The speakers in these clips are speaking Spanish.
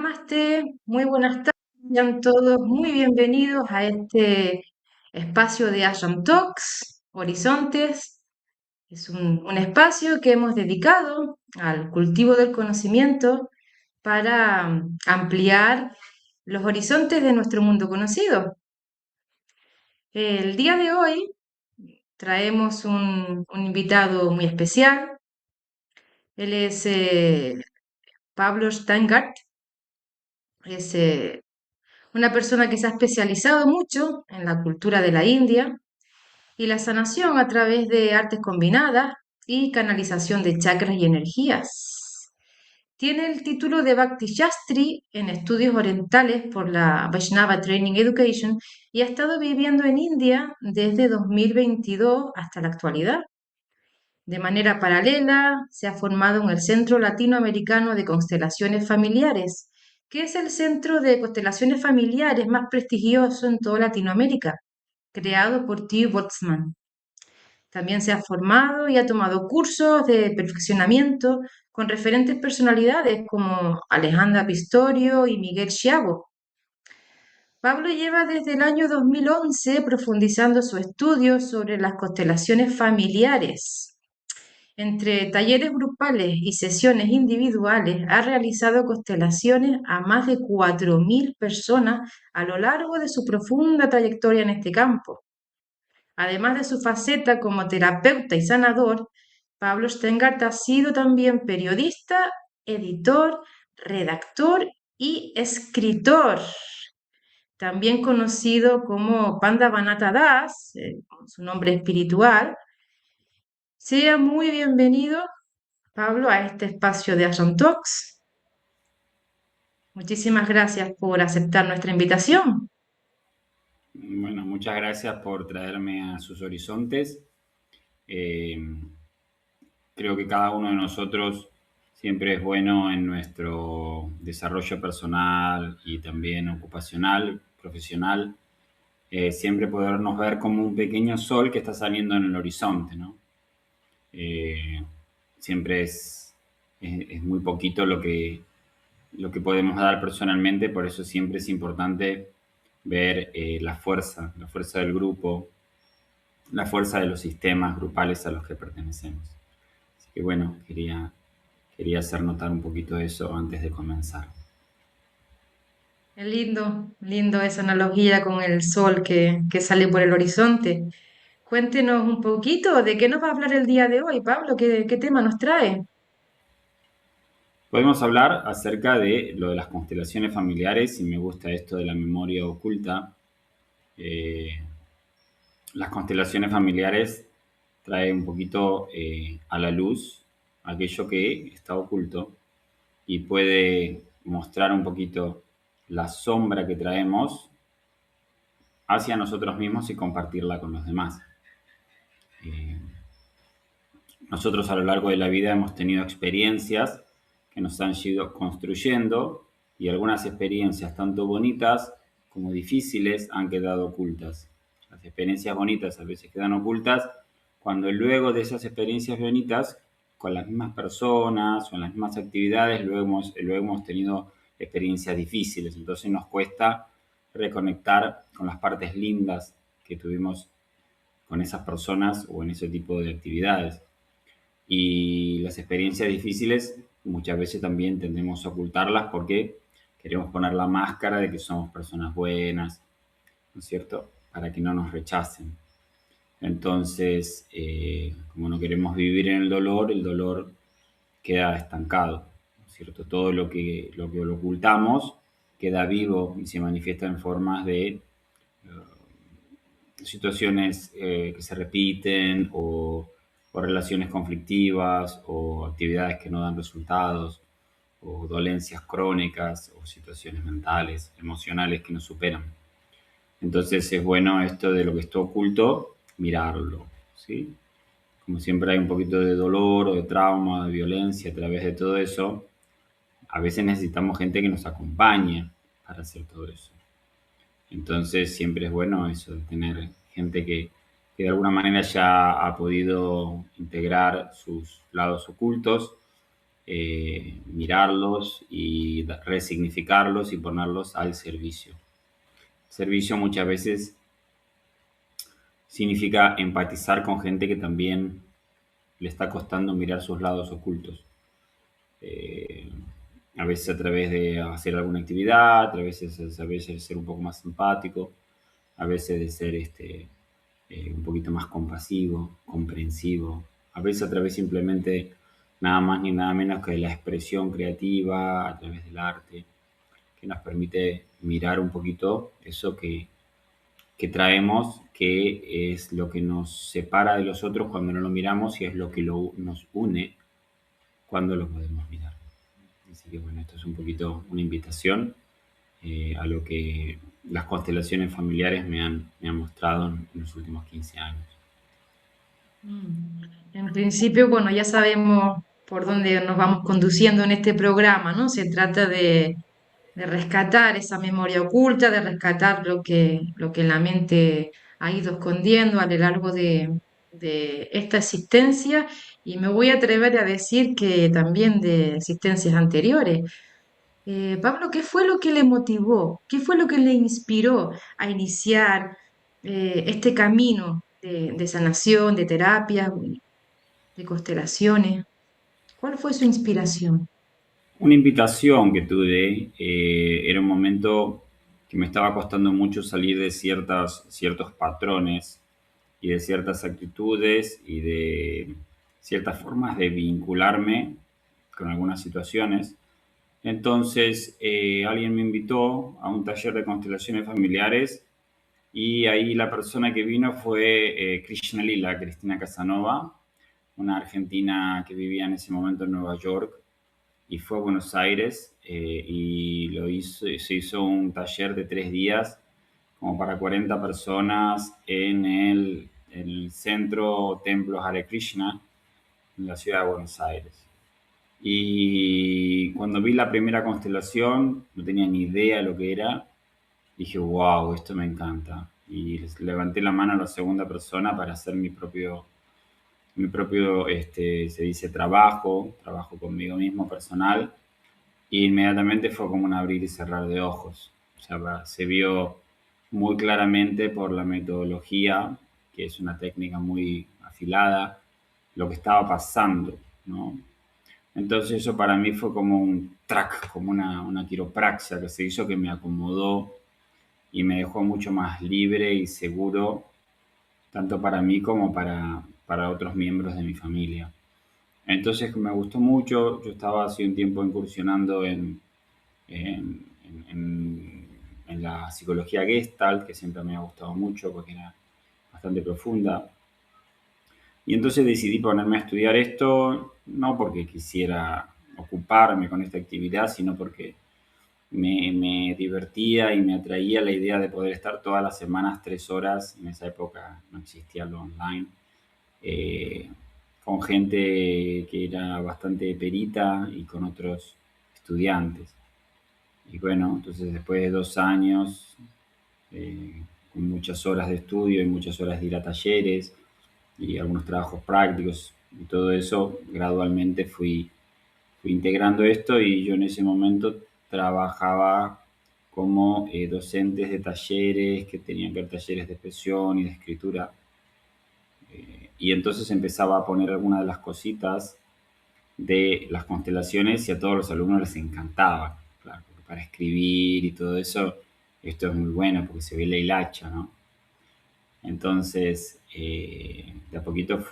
Namaste, muy buenas tardes, sean todos muy bienvenidos a este espacio de Ashram Talks, Horizontes. Es un espacio que hemos dedicado al cultivo del conocimiento para ampliar los horizontes de nuestro mundo conocido. El día de hoy traemos un invitado muy especial. Él es Pablo Steingart. Es una persona que se ha especializado mucho en la cultura de la India y la sanación a través de artes combinadas y canalización de chakras y energías. Tiene el título de Bhakti Shastri en estudios orientales por la Vaishnava Training Education y ha estado viviendo en India desde 2022 hasta la actualidad. De manera paralela, se ha formado en el Centro Latinoamericano de Constelaciones Familiares, que es el centro de constelaciones familiares más prestigioso en toda Latinoamérica, creado por T. Botsman. También se ha formado y ha tomado cursos de perfeccionamiento con referentes personalidades como Alejandra Pistorio y Miguel Schiavo. Pablo lleva desde el año 2011 profundizando su estudio sobre las constelaciones familiares. Entre talleres grupales y sesiones individuales, ha realizado constelaciones a más de 4.000 personas a lo largo de su profunda trayectoria en este campo. Además de su faceta como terapeuta y sanador, Pablo Steingart ha sido también periodista, editor, redactor y escritor. También conocido como Pandavanath Das, su nombre espiritual. Sea muy bienvenido, Pablo, a este espacio de Ashram Talks. Muchísimas gracias por aceptar nuestra invitación. Bueno, muchas gracias por traerme a sus horizontes. Eh, Creo que cada uno de nosotros siempre es bueno en nuestro desarrollo personal y también ocupacional, profesional, siempre podernos ver como un pequeño sol que está saliendo en el horizonte, ¿no? Eh, Siempre es muy poquito lo que podemos dar personalmente, por eso siempre es importante ver la fuerza del grupo, la fuerza de los sistemas grupales a los que pertenecemos. Así que bueno, quería hacer notar un poquito eso antes de comenzar. Es lindo esa analogía con el sol que sale por el horizonte. Cuéntenos un poquito de qué nos va a hablar el día de hoy, Pablo, qué tema nos trae. Podemos hablar acerca de lo de las constelaciones familiares, y me gusta esto de la memoria oculta. Eh, las constelaciones familiares trae un poquito a la luz aquello que está oculto y puede mostrar un poquito la sombra que traemos hacia nosotros mismos y compartirla con los demás. Eh, Nosotros a lo largo de la vida hemos tenido experiencias que nos han ido construyendo y algunas experiencias tanto bonitas como difíciles han quedado ocultas. Las experiencias bonitas a veces quedan ocultas cuando luego de esas experiencias bonitas, con las mismas personas o en las mismas actividades, luego hemos tenido experiencias difíciles. Entonces nos cuesta reconectar con las partes lindas que tuvimos con esas personas o en ese tipo de actividades. Y las experiencias difíciles muchas veces también tendemos a ocultarlas porque queremos poner la máscara de que somos personas buenas, ¿no es cierto? Para que no nos rechacen. Entonces, como no queremos vivir en el dolor queda estancado, ¿no es cierto? Todo lo ocultamos queda vivo y se manifiesta en formas de situaciones que se repiten o relaciones conflictivas o actividades que no dan resultados o dolencias crónicas o situaciones mentales, emocionales que nos superan. Entonces es bueno esto de lo que está oculto, mirarlo, ¿sí? Como siempre hay un poquito de dolor o de trauma, de violencia a través de todo eso, a veces necesitamos gente que nos acompañe para hacer todo eso. Entonces siempre es bueno eso, tener gente que de alguna manera ya ha podido integrar sus lados ocultos mirarlos y resignificarlos y ponerlos al servicio. Servicio muchas veces significa empatizar con gente que también le está costando mirar sus lados ocultos. Eh, a veces a través de hacer alguna actividad, a veces ser un poco más empático, a veces de ser un poquito más compasivo, comprensivo, a veces a través simplemente nada más ni nada menos que de la expresión creativa, a través del arte, que nos permite mirar un poquito eso que traemos, que es lo que nos separa de los otros cuando no lo miramos y es lo que nos une cuando lo podemos mirar. Así que bueno, esto es un poquito una invitación a lo que las constelaciones familiares me han mostrado en los últimos 15 años. Mm. En principio, bueno, ya sabemos por dónde nos vamos conduciendo en este programa, ¿no? Se trata de rescatar esa memoria oculta, de rescatar lo que la mente ha ido escondiendo a lo largo de esta existencia y me voy a atrever a decir que también de existencias anteriores. Pablo, ¿qué fue lo que le motivó? ¿Qué fue lo que le inspiró a iniciar este camino de sanación, de terapia, de constelaciones? ¿Cuál fue su inspiración? Una invitación que tuve era un momento que me estaba costando mucho salir de ciertos patrones y de ciertas actitudes y de ciertas formas de vincularme con algunas situaciones. Entonces, alguien me invitó a un taller de constelaciones familiares y ahí la persona que vino fue Krishna Lila, Cristina Casanova, una argentina que vivía en ese momento en Nueva York y fue a Buenos Aires y se hizo un taller de 3 días como para 40 personas en el centro Templo Hare Krishna en la ciudad de Buenos Aires. Y cuando vi la primera constelación, no tenía ni idea de lo que era, dije, wow, esto me encanta. Y levanté la mano a la segunda persona para hacer mi propio, se dice, trabajo conmigo mismo personal. Y inmediatamente fue como un abrir y cerrar de ojos. O sea, se vio muy claramente por la metodología, que es una técnica muy afilada, lo que estaba pasando, ¿no? Entonces eso para mí fue como un track, como una quiropraxia que se hizo que me acomodó y me dejó mucho más libre y seguro, tanto para mí como para otros miembros de mi familia. Entonces me gustó mucho, yo estaba hace un tiempo incursionando en, en la psicología Gestalt, que siempre me ha gustado mucho porque era bastante profunda. Y entonces decidí ponerme a estudiar esto, no porque quisiera ocuparme con esta actividad, sino porque me divertía y me atraía la idea de poder estar todas las semanas 3 horas, en esa época no existía lo online, eh, con gente que era bastante perita y con otros estudiantes. Y bueno, entonces después de 2 años, eh, con muchas horas de estudio y muchas horas de ir a talleres y algunos trabajos prácticos y todo eso, gradualmente fui integrando esto y yo en ese momento trabajaba como docentes de talleres que tenían que ver talleres de expresión y de escritura. Y entonces empezaba a poner algunas de las cositas de las constelaciones y a todos los alumnos les encantaba. Claro, porque para escribir y todo eso, esto es muy bueno porque se ve la hilacha, ¿no? Entonces, de a poquito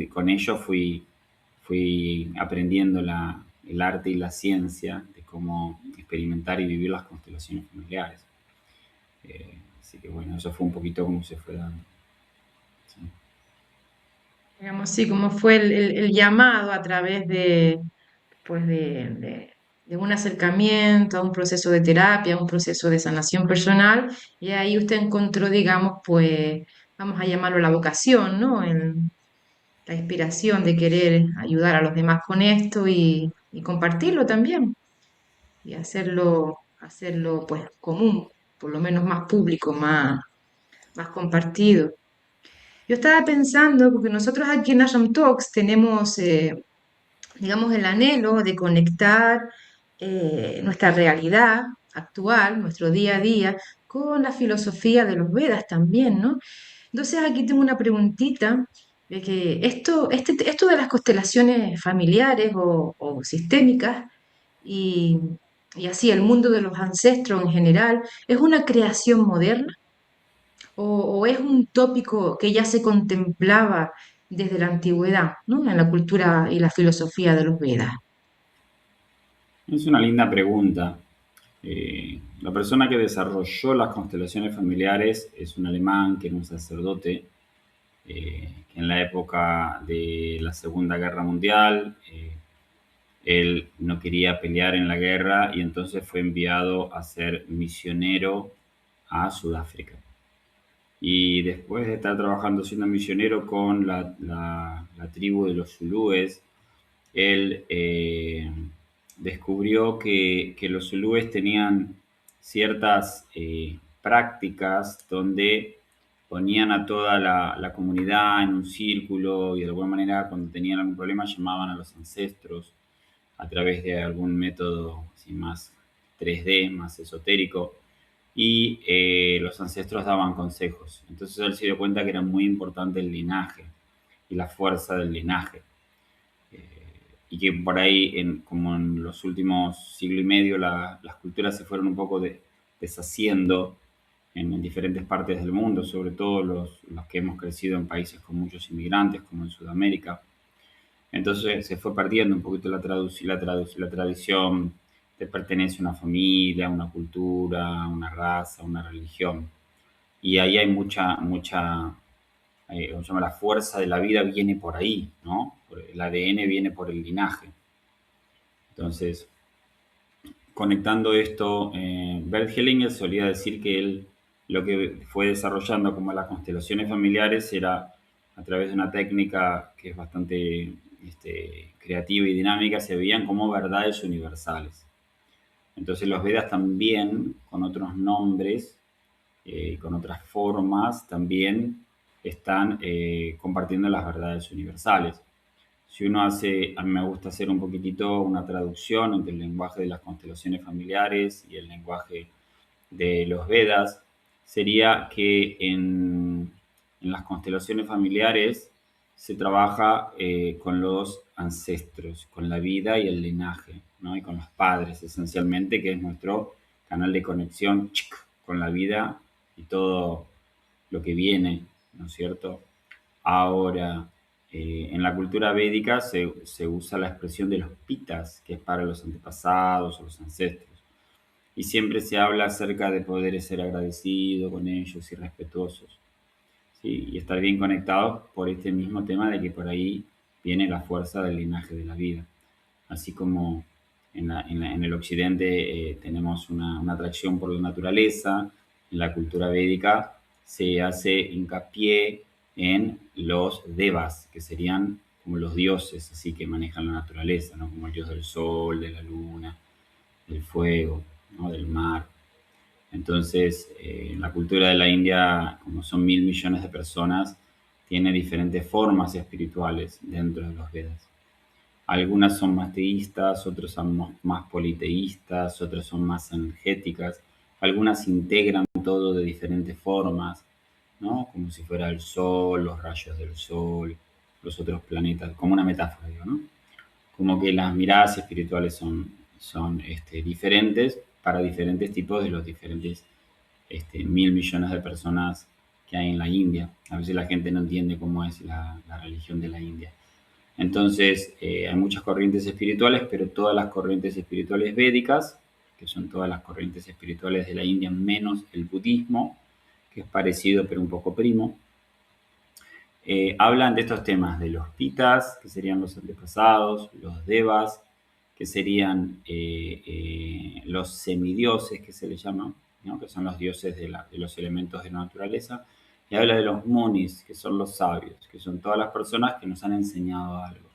con ello fui aprendiendo el arte y la ciencia de cómo experimentar y vivir las constelaciones familiares. Así que bueno, eso fue un poquito como se fue dando. Sí. Digamos, sí, como fue el llamado a través pues de un acercamiento a un proceso de terapia, a un proceso de sanación personal, y ahí usted encontró, digamos, pues, vamos a llamarlo la vocación, ¿no? La inspiración de querer ayudar a los demás con esto y compartirlo también, y hacerlo, pues, común, por lo menos más público, más compartido. Yo estaba pensando, porque nosotros aquí en Ashram Talks tenemos digamos, el anhelo de conectar nuestra realidad actual, nuestro día a día, con la filosofía de los Vedas también, ¿no? Entonces aquí tengo una preguntita de que esto de las constelaciones familiares o sistémicas y, y así el mundo de los ancestros en general, ¿es una creación moderna o es un tópico que ya se contemplaba desde la antigüedad, ¿no? En la cultura y la filosofía de los Vedas? Es una linda pregunta. La persona que desarrolló las constelaciones familiares es un alemán que era un sacerdote que en la época de la Segunda Guerra Mundial él no quería pelear en la guerra y entonces fue enviado a ser misionero a Sudáfrica. Y después de estar trabajando siendo misionero con la tribu de los zulúes, él descubrió que los zulúes tenían ciertas prácticas donde ponían a toda la comunidad en un círculo y de alguna manera cuando tenían algún problema llamaban a los ancestros a través de algún método así, más 3D, más esotérico, y los ancestros daban consejos. Entonces él se dio cuenta que era muy importante el linaje y la fuerza del linaje. Eh, y que por ahí, como en los últimos siglo y medio, las culturas se fueron un poco deshaciendo en diferentes partes del mundo, sobre todo los que hemos crecido en países con muchos inmigrantes, como en Sudamérica. Entonces se fue perdiendo un poquito la tradición de pertenecer a una familia, a una cultura, a una raza, a una religión. Y ahí hay ¿cómo se llama? La fuerza de la vida viene por ahí, ¿no? El ADN viene por el linaje. Entonces, conectando esto, Bert Hellinger solía decir que él lo que fue desarrollando como las constelaciones familiares era a través de una técnica que es bastante creativa y dinámica, se veían como verdades universales. Entonces los Vedas también, con otros nombres y con otras formas, también están compartiendo las verdades universales. Si uno hace, a mí me gusta hacer un poquitito una traducción entre el lenguaje de las constelaciones familiares y el lenguaje de los Vedas, sería que en las constelaciones familiares se trabaja con los ancestros, con la vida y el linaje, ¿no? Y con los padres, esencialmente, que es nuestro canal de conexión con la vida y todo lo que viene, ¿no es cierto? Ahora, en la cultura védica se usa la expresión de los pitas, que es para los antepasados o los ancestros. Y siempre se habla acerca de poder ser agradecido con ellos y respetuosos, ¿sí? Y estar bien conectados por este mismo tema de que por ahí viene la fuerza del linaje de la vida. Así como en el occidente tenemos una atracción por la naturaleza, en la cultura védica se hace hincapié en los devas, que serían como los dioses, así que manejan la naturaleza, ¿no? Como el dios del sol, de la luna, del fuego, ¿no? Del mar. Entonces, la cultura de la India, como son 1.000 millones de personas, tiene diferentes formas espirituales dentro de los Vedas. Algunas son más teístas, otras son más politeístas, otras son más energéticas. Algunas integran todo de diferentes formas, ¿no? Como si fuera el sol, los rayos del sol, los otros planetas, como una metáfora, digo, ¿no? Como que las miradas espirituales son diferentes para diferentes tipos de los diferentes 1.000 millones de personas que hay en la India. A veces la gente no entiende cómo es la religión de la India. Entonces, hay muchas corrientes espirituales, pero todas las corrientes espirituales védicas, que son todas las corrientes espirituales de la India, menos el budismo, que es parecido pero un poco primo, hablan de estos temas, de los pitas, que serían los antepasados, los devas, que serían los semidioses, que se les llama, ¿no? Que son los dioses de los elementos de la naturaleza, y habla de los munis, que son los sabios, que son todas las personas que nos han enseñado algo.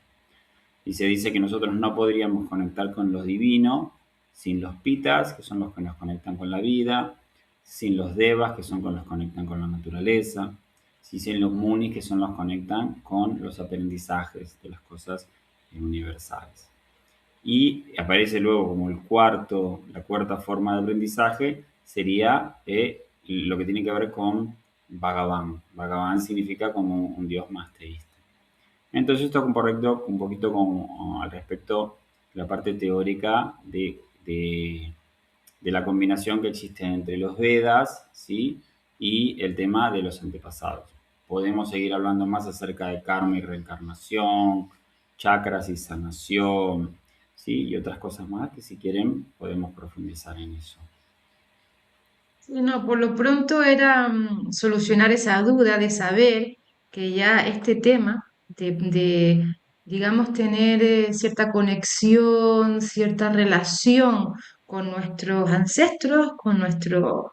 Y se dice que nosotros no podríamos conectar con lo divino sin los pitas, que son los que nos conectan con la vida, sin los devas, que son con los que conectan con la naturaleza, sin los munis, que son los que conectan con los aprendizajes de las cosas universales. Y aparece luego como la cuarta forma de aprendizaje sería lo que tiene que ver con Bhagavan. Bhagavan significa como un dios más teísta. Entonces esto es correcto un poquito al respecto de la parte teórica de la combinación que existe entre los Vedas, ¿sí? Y el tema de los antepasados. Podemos seguir hablando más acerca de karma y reencarnación, chakras y sanación, ¿sí? Y otras cosas más que si quieren podemos profundizar en eso. Sí, no, por lo pronto era solucionar esa duda de saber que ya este tema digamos, tener cierta conexión, cierta relación con nuestros ancestros, con nuestros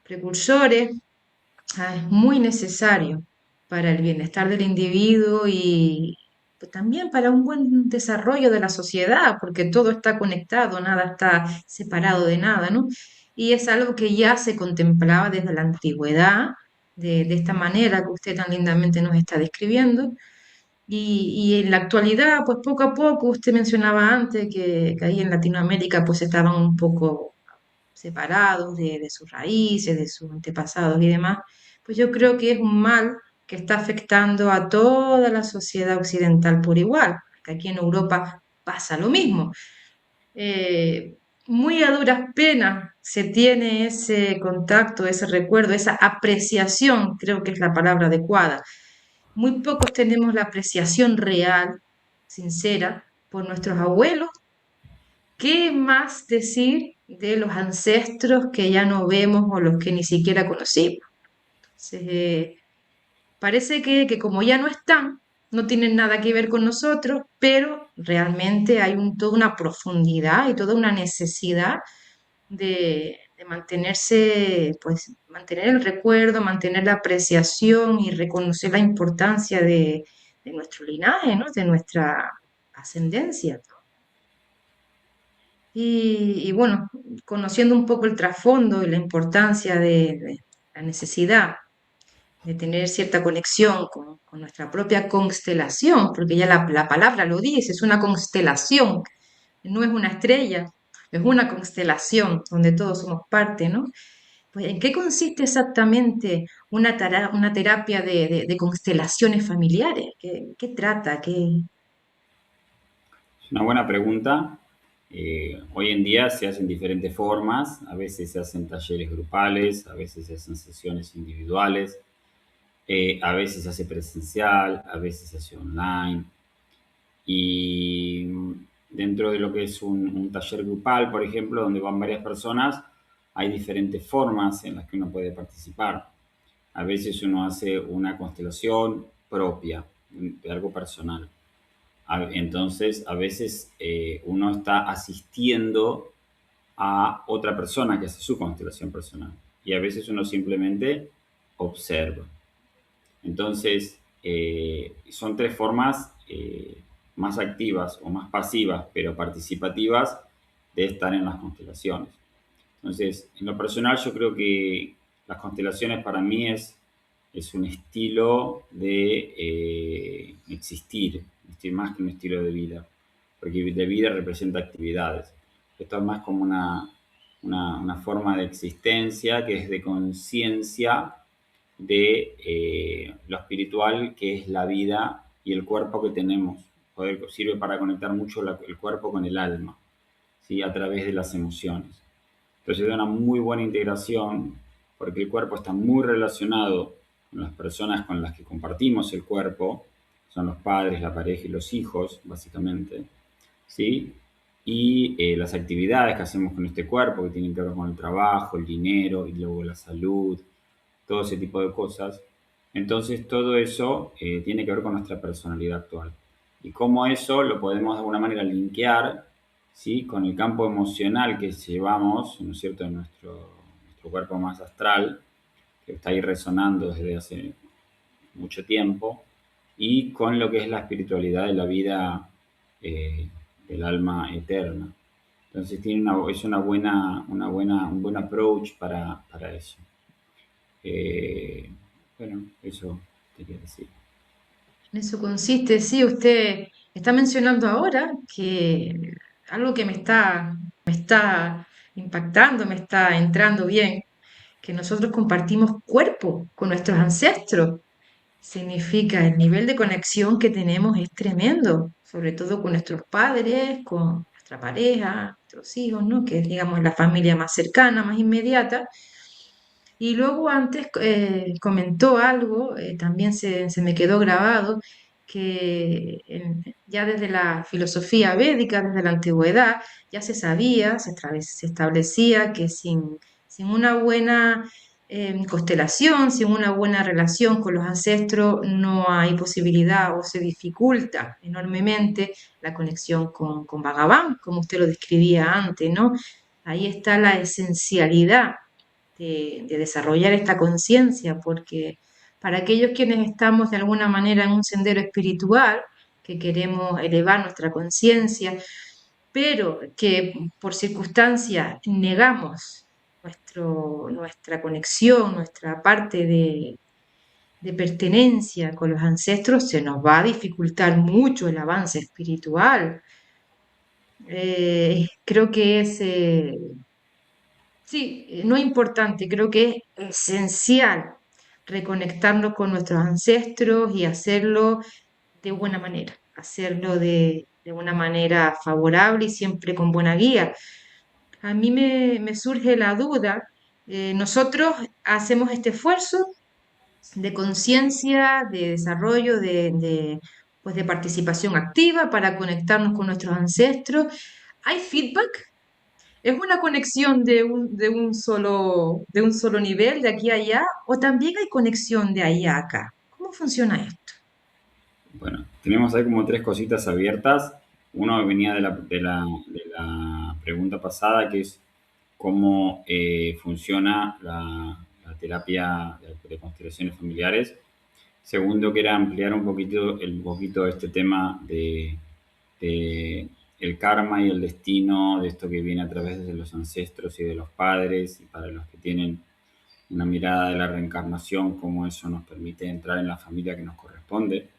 precursores, es muy necesario para el bienestar del individuo y pues, también para un buen desarrollo de la sociedad, porque todo está conectado, nada está separado de nada, ¿no? Y es algo que ya se contemplaba desde la antigüedad, de esta manera que usted tan lindamente nos está describiendo. Y en la actualidad, pues poco a poco, usted mencionaba antes que ahí en Latinoamérica pues estaban un poco separados de sus raíces, de sus antepasados y demás, pues yo creo que es un mal que está afectando a toda la sociedad occidental por igual, que aquí en Europa pasa lo mismo. Eh, Muy a duras penas se tiene ese contacto, ese recuerdo, esa apreciación, creo que es la palabra adecuada. Muy pocos tenemos la apreciación real, sincera, por nuestros abuelos. ¿Qué más decir de los ancestros que ya no vemos o los que ni siquiera conocimos? Entonces, parece que como ya no están, no tienen nada que ver con nosotros, pero realmente hay toda una profundidad y toda una necesidad de mantenerse, pues mantener el recuerdo, mantener la apreciación y reconocer la importancia de nuestro linaje, ¿no? De nuestra ascendencia. Y bueno, conociendo un poco el trasfondo y la importancia de la necesidad de tener cierta conexión con nuestra propia constelación, porque ya la palabra lo dice, es una constelación, no es una estrella, es una constelación donde todos somos parte, ¿no? Pues, ¿en qué consiste exactamente una terapia de constelaciones familiares? ¿Qué trata? Es una buena pregunta. Hoy en día se hacen diferentes formas, a veces se hacen talleres grupales, a veces se hacen sesiones individuales, a veces se hace presencial, a veces se hace online. Y dentro de lo que es un taller grupal, por ejemplo, donde van varias personas, hay diferentes formas en las que uno puede participar. A veces uno hace una constelación propia, de algo personal. Entonces, a veces uno está asistiendo a otra persona que hace su constelación personal. Y a veces uno simplemente observa. Entonces, son tres formas más activas o más pasivas, pero participativas de estar en las constelaciones. Entonces, en lo personal, yo creo que las constelaciones para mí es un estilo de existir más que un estilo de vida, porque de vida representa actividades. Esto es más como una forma de existencia que es de conciencia de lo espiritual, que es la vida y el cuerpo que tenemos. Sirve para conectar mucho el cuerpo con el alma, ¿sí? A través de las emociones. Entonces da una muy buena integración porque el cuerpo está muy relacionado con las personas con las que compartimos el cuerpo, son los padres, la pareja y los hijos, básicamente, ¿sí? Y las actividades que hacemos con este cuerpo, que tienen que ver con el trabajo, el dinero y luego la salud, todo ese tipo de cosas. Entonces todo eso tiene que ver con nuestra personalidad actual. Y cómo eso lo podemos de alguna manera linkear, ¿sí? Con el campo emocional que llevamos, ¿no es cierto?, en nuestro cuerpo más astral, que está ahí resonando desde hace mucho tiempo, y con lo que es la espiritualidad de la vida eh, del alma eterna. Entonces es un buen approach para eso. Eh, bueno, eso quería decir. En eso consiste, sí, usted está mencionando ahora que algo que me está impactando, me está entrando bien, que nosotros compartimos cuerpo con nuestros ancestros. Significa el nivel de conexión que tenemos es tremendo, sobre todo con nuestros padres, con nuestra pareja, nuestros hijos, ¿no? Que es, digamos, la familia más cercana, más inmediata. Y luego antes comentó algo, también se me quedó grabado, que ya desde la filosofía védica, desde la antigüedad, ya se sabía, se establecía que sin una buena constelación, sin una buena relación con los ancestros, no hay posibilidad o se dificulta enormemente la conexión con Bhagavan, como usted lo describía antes, ¿no? Ahí está la esencialidad de desarrollar esta conciencia, porque para aquellos quienes estamos de alguna manera en un sendero espiritual, que queremos elevar nuestra conciencia, pero que por circunstancias negamos nuestra conexión, nuestra parte de pertenencia con los ancestros, se nos va a dificultar mucho el avance espiritual. Creo que es sí, no importante, creo que es esencial reconectarnos con nuestros ancestros y hacerlo de buena manera, hacerlo de una manera favorable y siempre con buena guía. A mí me surge la duda, nosotros hacemos este esfuerzo de conciencia, de desarrollo, pues de participación activa para conectarnos con nuestros ancestros. ¿Hay feedback? ¿Es una conexión de un solo nivel, de aquí a allá, o también hay conexión de allá a acá? ¿Cómo funciona esto? Bueno, tenemos ahí como tres cositas abiertas. Uno venía de la pregunta pasada, que es cómo funciona la terapia de constelaciones familiares. Segundo, que era ampliar un poquito este tema de el karma y el destino, de esto que viene a través de los ancestros y de los padres, y para los que tienen una mirada de la reencarnación, cómo eso nos permite entrar en la familia que nos corresponde.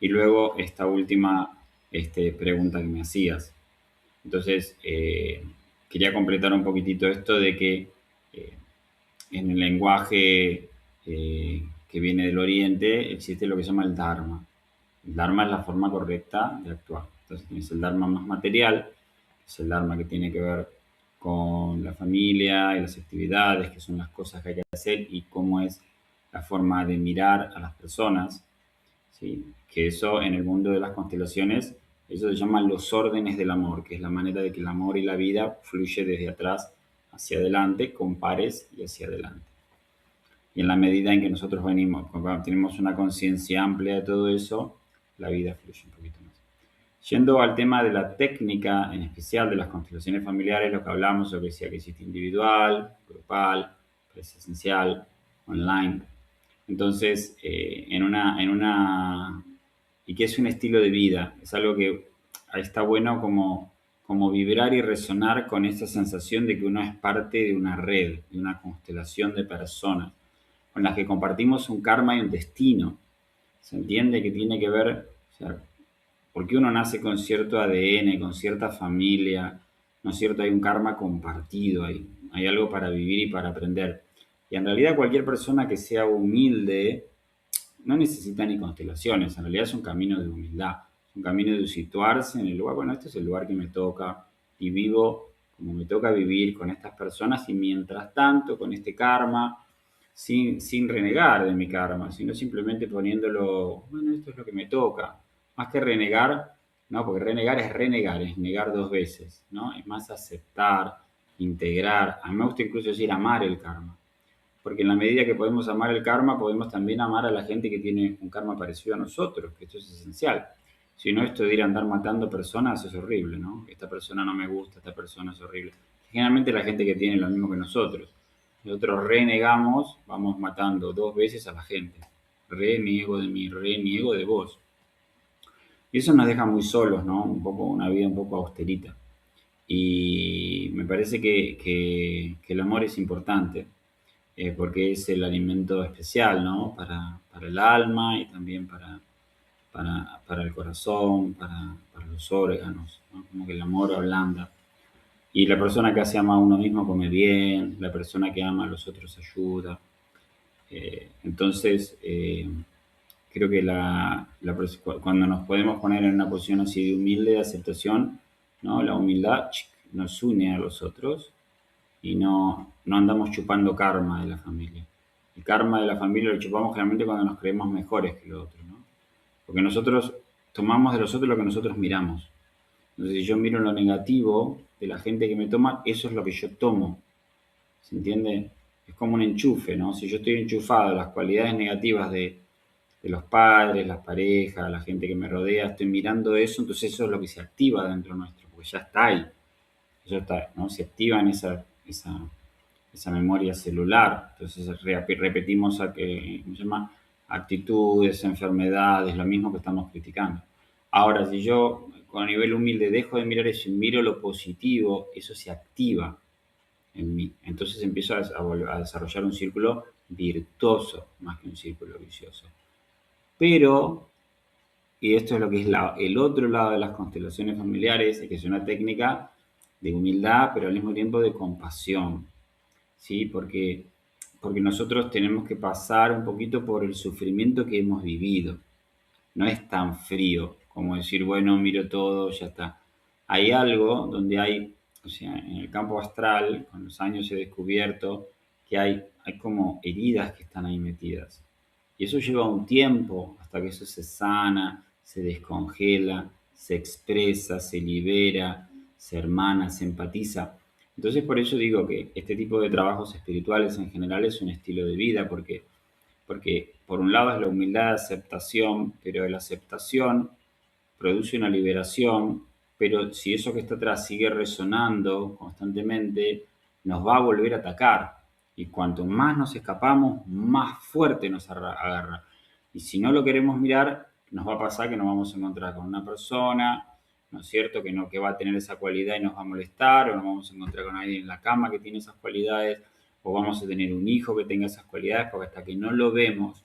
Y luego esta última pregunta que me hacías. Entonces, quería completar un poquitito esto de que eh, en el lenguaje que viene del Oriente existe lo que se llama el Dharma. El Dharma es la forma correcta de actuar. Entonces tienes el Dharma más material, que es el Dharma que tiene que ver con la familia y las actividades, que son las cosas que hay que hacer y cómo es la forma de mirar a las personas, ¿sí? Que eso en el mundo de las constelaciones, eso se llama los órdenes del amor, que es la manera de que el amor y la vida fluye desde atrás hacia adelante, con pares y hacia adelante. Y en la medida en que nosotros cuando tenemos una conciencia amplia de todo eso, la vida fluye un poquito más. Yendo al tema de la técnica, en especial de las constelaciones familiares, lo que hablamos, lo que decía que existe individual, grupal, presencial, online. Entonces, y que es un estilo de vida, es algo que está bueno como vibrar y resonar con esa sensación de que uno es parte de una red, de una constelación de personas con las que compartimos un karma y un destino. Se entiende que tiene que ver, o sea, porque uno nace con cierto ADN, con cierta familia, ¿no es cierto? Hay un karma compartido, hay algo para vivir y para aprender. Y en realidad cualquier persona que sea humilde no necesita ni constelaciones, en realidad es un camino de humildad, es un camino de situarse en el lugar, bueno, este es el lugar que me toca y vivo como me toca vivir con estas personas y mientras tanto con este karma, sin renegar de mi karma, sino simplemente poniéndolo, bueno, esto es lo que me toca, más que renegar, ¿no? Porque renegar es negar dos veces, ¿no? Es más aceptar, integrar, a mí me gusta incluso decir amar el karma, porque en la medida que podemos amar el karma, podemos también amar a la gente que tiene un karma parecido a nosotros, que esto es esencial. Si no, esto de ir a andar matando personas es horrible, ¿no? Esta persona no me gusta, esta persona es horrible. Generalmente la gente que tiene lo mismo que nosotros. Nosotros renegamos, vamos matando dos veces a la gente. Reniego de mí, reniego de vos. Y eso nos deja muy solos, ¿no? Un poco, una vida un poco austerita. Y me parece que el amor es importante, porque es el alimento especial, ¿no? Para el alma y también para el corazón, para los órganos, ¿no? Como que el amor ablanda. Y la persona que se ama a uno mismo come bien, la persona que ama a los otros ayuda. Entonces, creo que cuando nos podemos poner en una posición así de humilde, de aceptación, ¿no? La humildad nos une a los otros y no andamos chupando karma de la familia. El karma de la familia lo chupamos generalmente cuando nos creemos mejores que los otros, ¿no? Porque nosotros tomamos de los otros lo que nosotros miramos. Entonces, si yo miro lo negativo de la gente que me toma, eso es lo que yo tomo. ¿Se entiende? Es como un enchufe, ¿no? Si yo estoy enchufado a las cualidades negativas de los padres, las parejas, la gente que me rodea, estoy mirando eso, entonces eso es lo que se activa dentro nuestro, porque ya está ahí, ya está, ¿no? Se activa en esa memoria celular, entonces repetimos ¿cómo se llama? Actitudes, enfermedades, lo mismo que estamos criticando. Ahora, si yo con nivel humilde dejo de mirar eso y miro lo positivo, eso se activa en mí. Entonces empiezo a desarrollar un círculo virtuoso más que un círculo vicioso. Pero, y esto es lo que es el otro lado de las constelaciones familiares, que es una técnica de humildad, pero al mismo tiempo de compasión, ¿sí? Porque nosotros tenemos que pasar un poquito por el sufrimiento que hemos vivido. No es tan frío como decir, bueno, miro todo, ya está. Hay algo donde o sea, en el campo astral, con los años he descubierto que hay como heridas que están ahí metidas. Y eso lleva un tiempo hasta que eso se sana, se descongela, se expresa, se libera, se hermana, se empatiza. Entonces por eso digo que este tipo de trabajos espirituales en general es un estilo de vida, porque por un lado es la humildad de aceptación, pero la aceptación produce una liberación, pero si eso que está atrás sigue resonando constantemente, nos va a volver a atacar. Y cuanto más nos escapamos, más fuerte nos agarra. Y si no lo queremos mirar, nos va a pasar que nos vamos a encontrar con una persona, ¿no es cierto? Que va a tener esa cualidad y nos va a molestar, o nos vamos a encontrar con alguien en la cama que tiene esas cualidades, o vamos a tener un hijo que tenga esas cualidades, porque hasta que no lo vemos,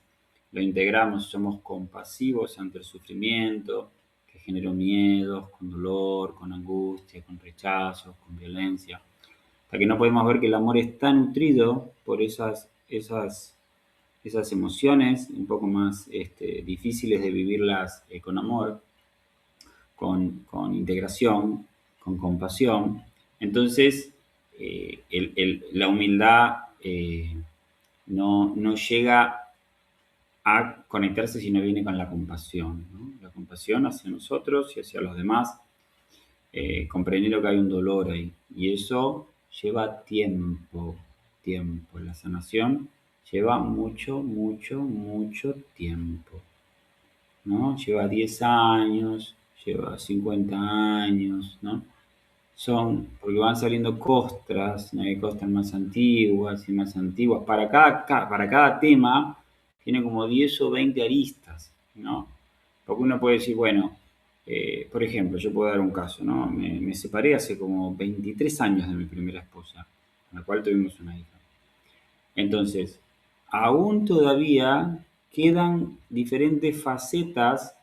lo integramos, somos compasivos ante el sufrimiento, que generó miedos, con dolor, con angustia, con rechazos, con violencia. Hasta que no podemos ver que el amor está nutrido por esas emociones un poco más difíciles de vivirlas con amor, con integración, con compasión. Entonces, la humildad no llega a conectarse si no viene con la compasión, ¿no? La compasión hacia nosotros y hacia los demás, comprendiendo que hay un dolor ahí. Y eso lleva tiempo. La sanación lleva mucho, mucho, mucho tiempo, ¿no? Lleva 10 años, lleva 50 años, ¿no? Porque van saliendo costras, ¿no? Hay costras más antiguas y más antiguas. Para cada tema tiene como 10 o 20 aristas, ¿no? Porque uno puede decir, bueno, por ejemplo, yo puedo dar un caso, ¿no? Me separé hace como 23 años de mi primera esposa, con la cual tuvimos una hija. Entonces, aún todavía quedan diferentes facetas,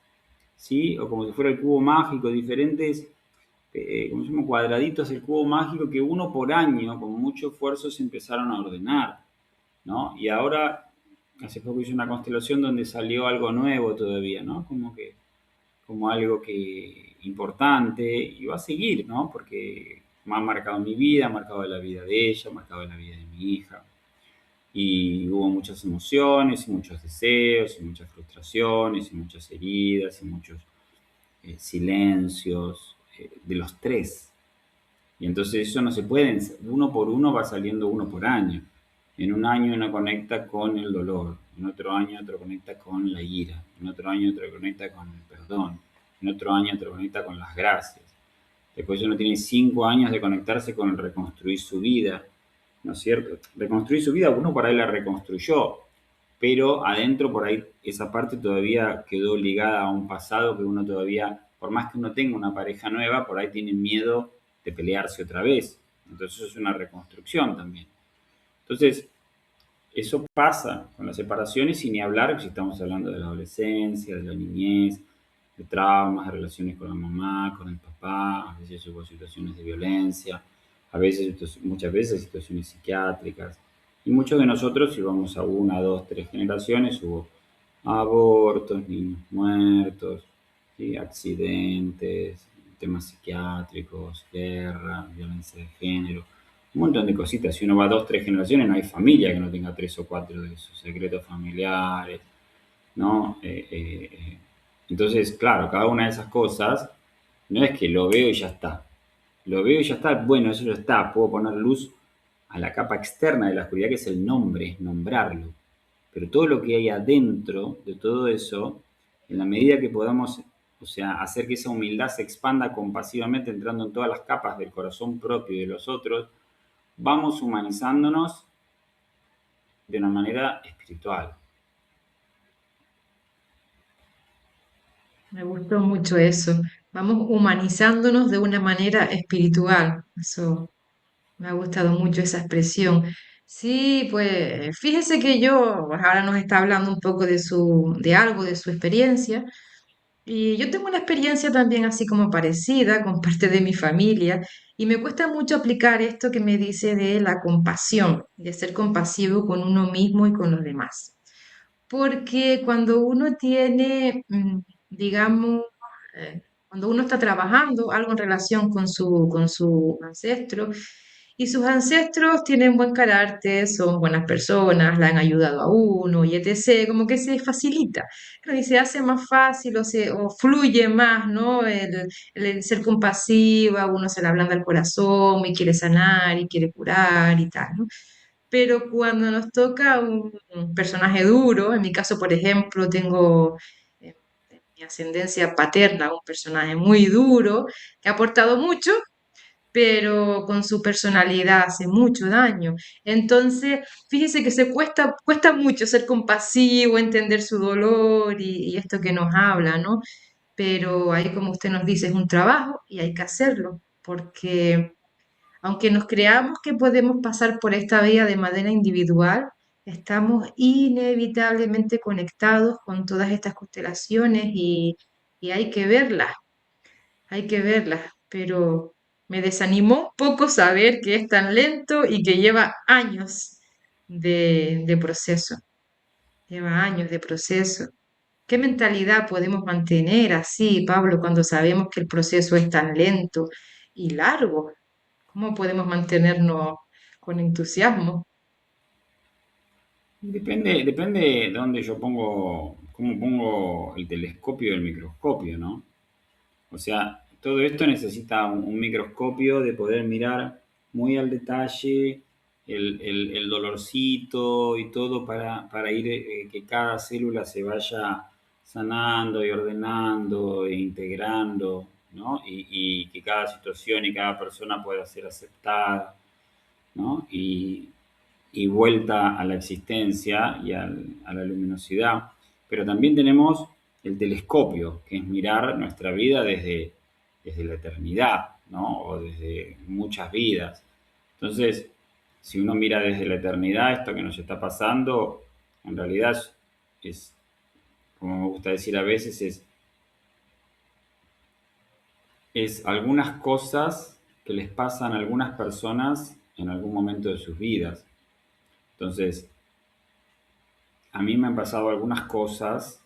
¿sí? O como si fuera el cubo mágico, diferentes como se llama, cuadraditos del cubo mágico que uno por año, con mucho esfuerzo, se empezaron a ordenar, ¿no? Y ahora, hace poco hice una constelación donde salió algo nuevo todavía, ¿no? Como algo que importante y va a seguir, ¿no? Porque me ha marcado mi vida, ha marcado la vida de ella, ha marcado la vida de mi hija. Y hubo muchas emociones y muchos deseos y muchas frustraciones y muchas heridas y muchos silencios de los tres. Y entonces eso no se puede, uno por uno va saliendo uno por año. En un año uno conecta con el dolor, en otro año otro conecta con la ira, en otro año otro conecta con el perdón, en otro año otro conecta con las gracias. Después uno tiene 5 años de conectarse con reconstruir su vida, ¿no es cierto? Reconstruir su vida, uno por ahí la reconstruyó, pero adentro por ahí esa parte todavía quedó ligada a un pasado que uno todavía, por más que uno tenga una pareja nueva, por ahí tiene miedo de pelearse otra vez. Entonces eso es una reconstrucción también. Entonces, eso pasa con las separaciones y ni hablar si estamos hablando de la adolescencia, de la niñez, de traumas, de relaciones con la mamá, con el papá, a veces hubo situaciones de violencia, a veces, muchas veces situaciones psiquiátricas. Y muchos de nosotros, si vamos a una, dos, tres generaciones, hubo abortos, niños muertos, ¿sí? Accidentes, temas psiquiátricos, guerra, violencia de género, un montón de cositas. Si uno va dos, tres generaciones, no hay familia que no tenga tres o cuatro de esos secretos familiares, ¿no? Entonces, claro, cada una de esas cosas no es que lo veo y ya está. Lo veo y ya está, bueno, eso ya está. Puedo poner luz a la capa externa de la oscuridad, que es el nombre, es nombrarlo. Pero todo lo que hay adentro de todo eso, en la medida que podamos, o sea, hacer que esa humildad se expanda compasivamente, entrando en todas las capas del corazón propio y de los otros, vamos humanizándonos de una manera espiritual. Me gustó mucho eso. Vamos humanizándonos de una manera espiritual. Eso me ha gustado mucho esa expresión. Sí, pues fíjese que yo, pues, ahora nos está hablando un poco de algo de su experiencia. Y yo tengo una experiencia también así como parecida con parte de mi familia y me cuesta mucho aplicar esto que me dice de la compasión, de ser compasivo con uno mismo y con los demás. Porque cuando uno tiene, digamos, cuando uno está trabajando algo en relación con su ancestro, y sus ancestros tienen buen carácter, son buenas personas, le han ayudado a uno y etc., como que se facilita, ¿no? Y se hace más fácil o fluye más, ¿no? El ser compasiva, uno se le ablanda el corazón y quiere sanar y quiere curar y tal, ¿no? Pero cuando nos toca un personaje duro, en mi caso, por ejemplo, tengo eh, mi ascendencia paterna, un personaje muy duro, que ha aportado mucho, pero con su personalidad hace mucho daño. Entonces, fíjese que cuesta mucho ser compasivo, entender su dolor y esto que nos habla, ¿no? Pero ahí, como usted nos dice, es un trabajo y hay que hacerlo, porque aunque nos creamos que podemos pasar por esta vía de manera individual, estamos inevitablemente conectados con todas estas constelaciones y hay que verlas, pero me desanimó un poco saber que es tan lento y que lleva años de proceso, lleva años de proceso. ¿Qué mentalidad podemos mantener así, Pablo, cuando sabemos que el proceso es tan lento y largo? ¿Cómo podemos mantenernos con entusiasmo? Depende de dónde yo pongo, cómo pongo el telescopio y el microscopio, ¿no? O sea, todo esto necesita un microscopio de poder mirar muy al detalle el dolorcito y todo para ir que cada célula se vaya sanando y ordenando e integrando, ¿no? Y que cada situación y cada persona pueda ser aceptada, ¿no? Y vuelta a la existencia y a la luminosidad. Pero también tenemos el telescopio, que es mirar nuestra vida desde la eternidad, ¿no? O desde muchas vidas. Entonces, si uno mira desde la eternidad, esto que nos está pasando, en realidad como me gusta decir a veces, es algunas cosas que les pasan a algunas personas en algún momento de sus vidas. Entonces, a mí me han pasado algunas cosas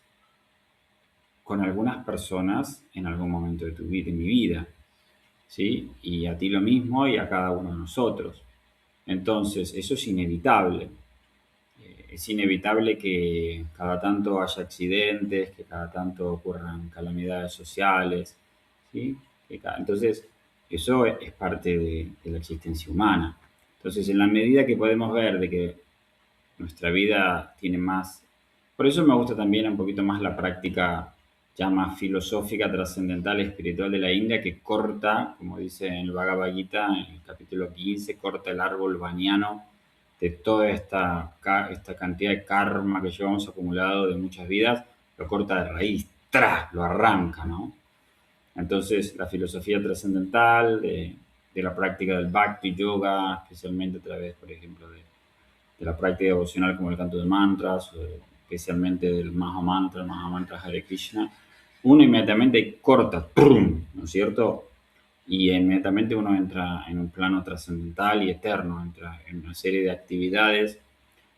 con algunas personas en algún momento de tu vida, de mi vida, ¿sí? Y a ti lo mismo y a cada uno de nosotros. Entonces, eso es inevitable. Es inevitable que cada tanto haya accidentes, que cada tanto ocurran calamidades sociales, ¿sí? Entonces, eso es parte de la existencia humana. Entonces, en la medida que podemos ver de que nuestra vida tiene más. Por eso me gusta también un poquito más la práctica ya más filosófica, trascendental, espiritual de la India, que corta, como dice en el Bhagavad Gita, en el capítulo 15, corta el árbol baniano de toda esta cantidad de karma que llevamos acumulado de muchas vidas, lo corta de raíz, ¡tras! Lo arranca, ¿no? Entonces, la filosofía trascendental, de la práctica del Bhakti Yoga, especialmente a través, por ejemplo, de la práctica devocional como el canto de mantras, especialmente del Maha Mantra, Hare Krishna, uno inmediatamente corta, ¡prum!, ¿no es cierto? Y inmediatamente uno entra en un plano trascendental y eterno, entra en una serie de actividades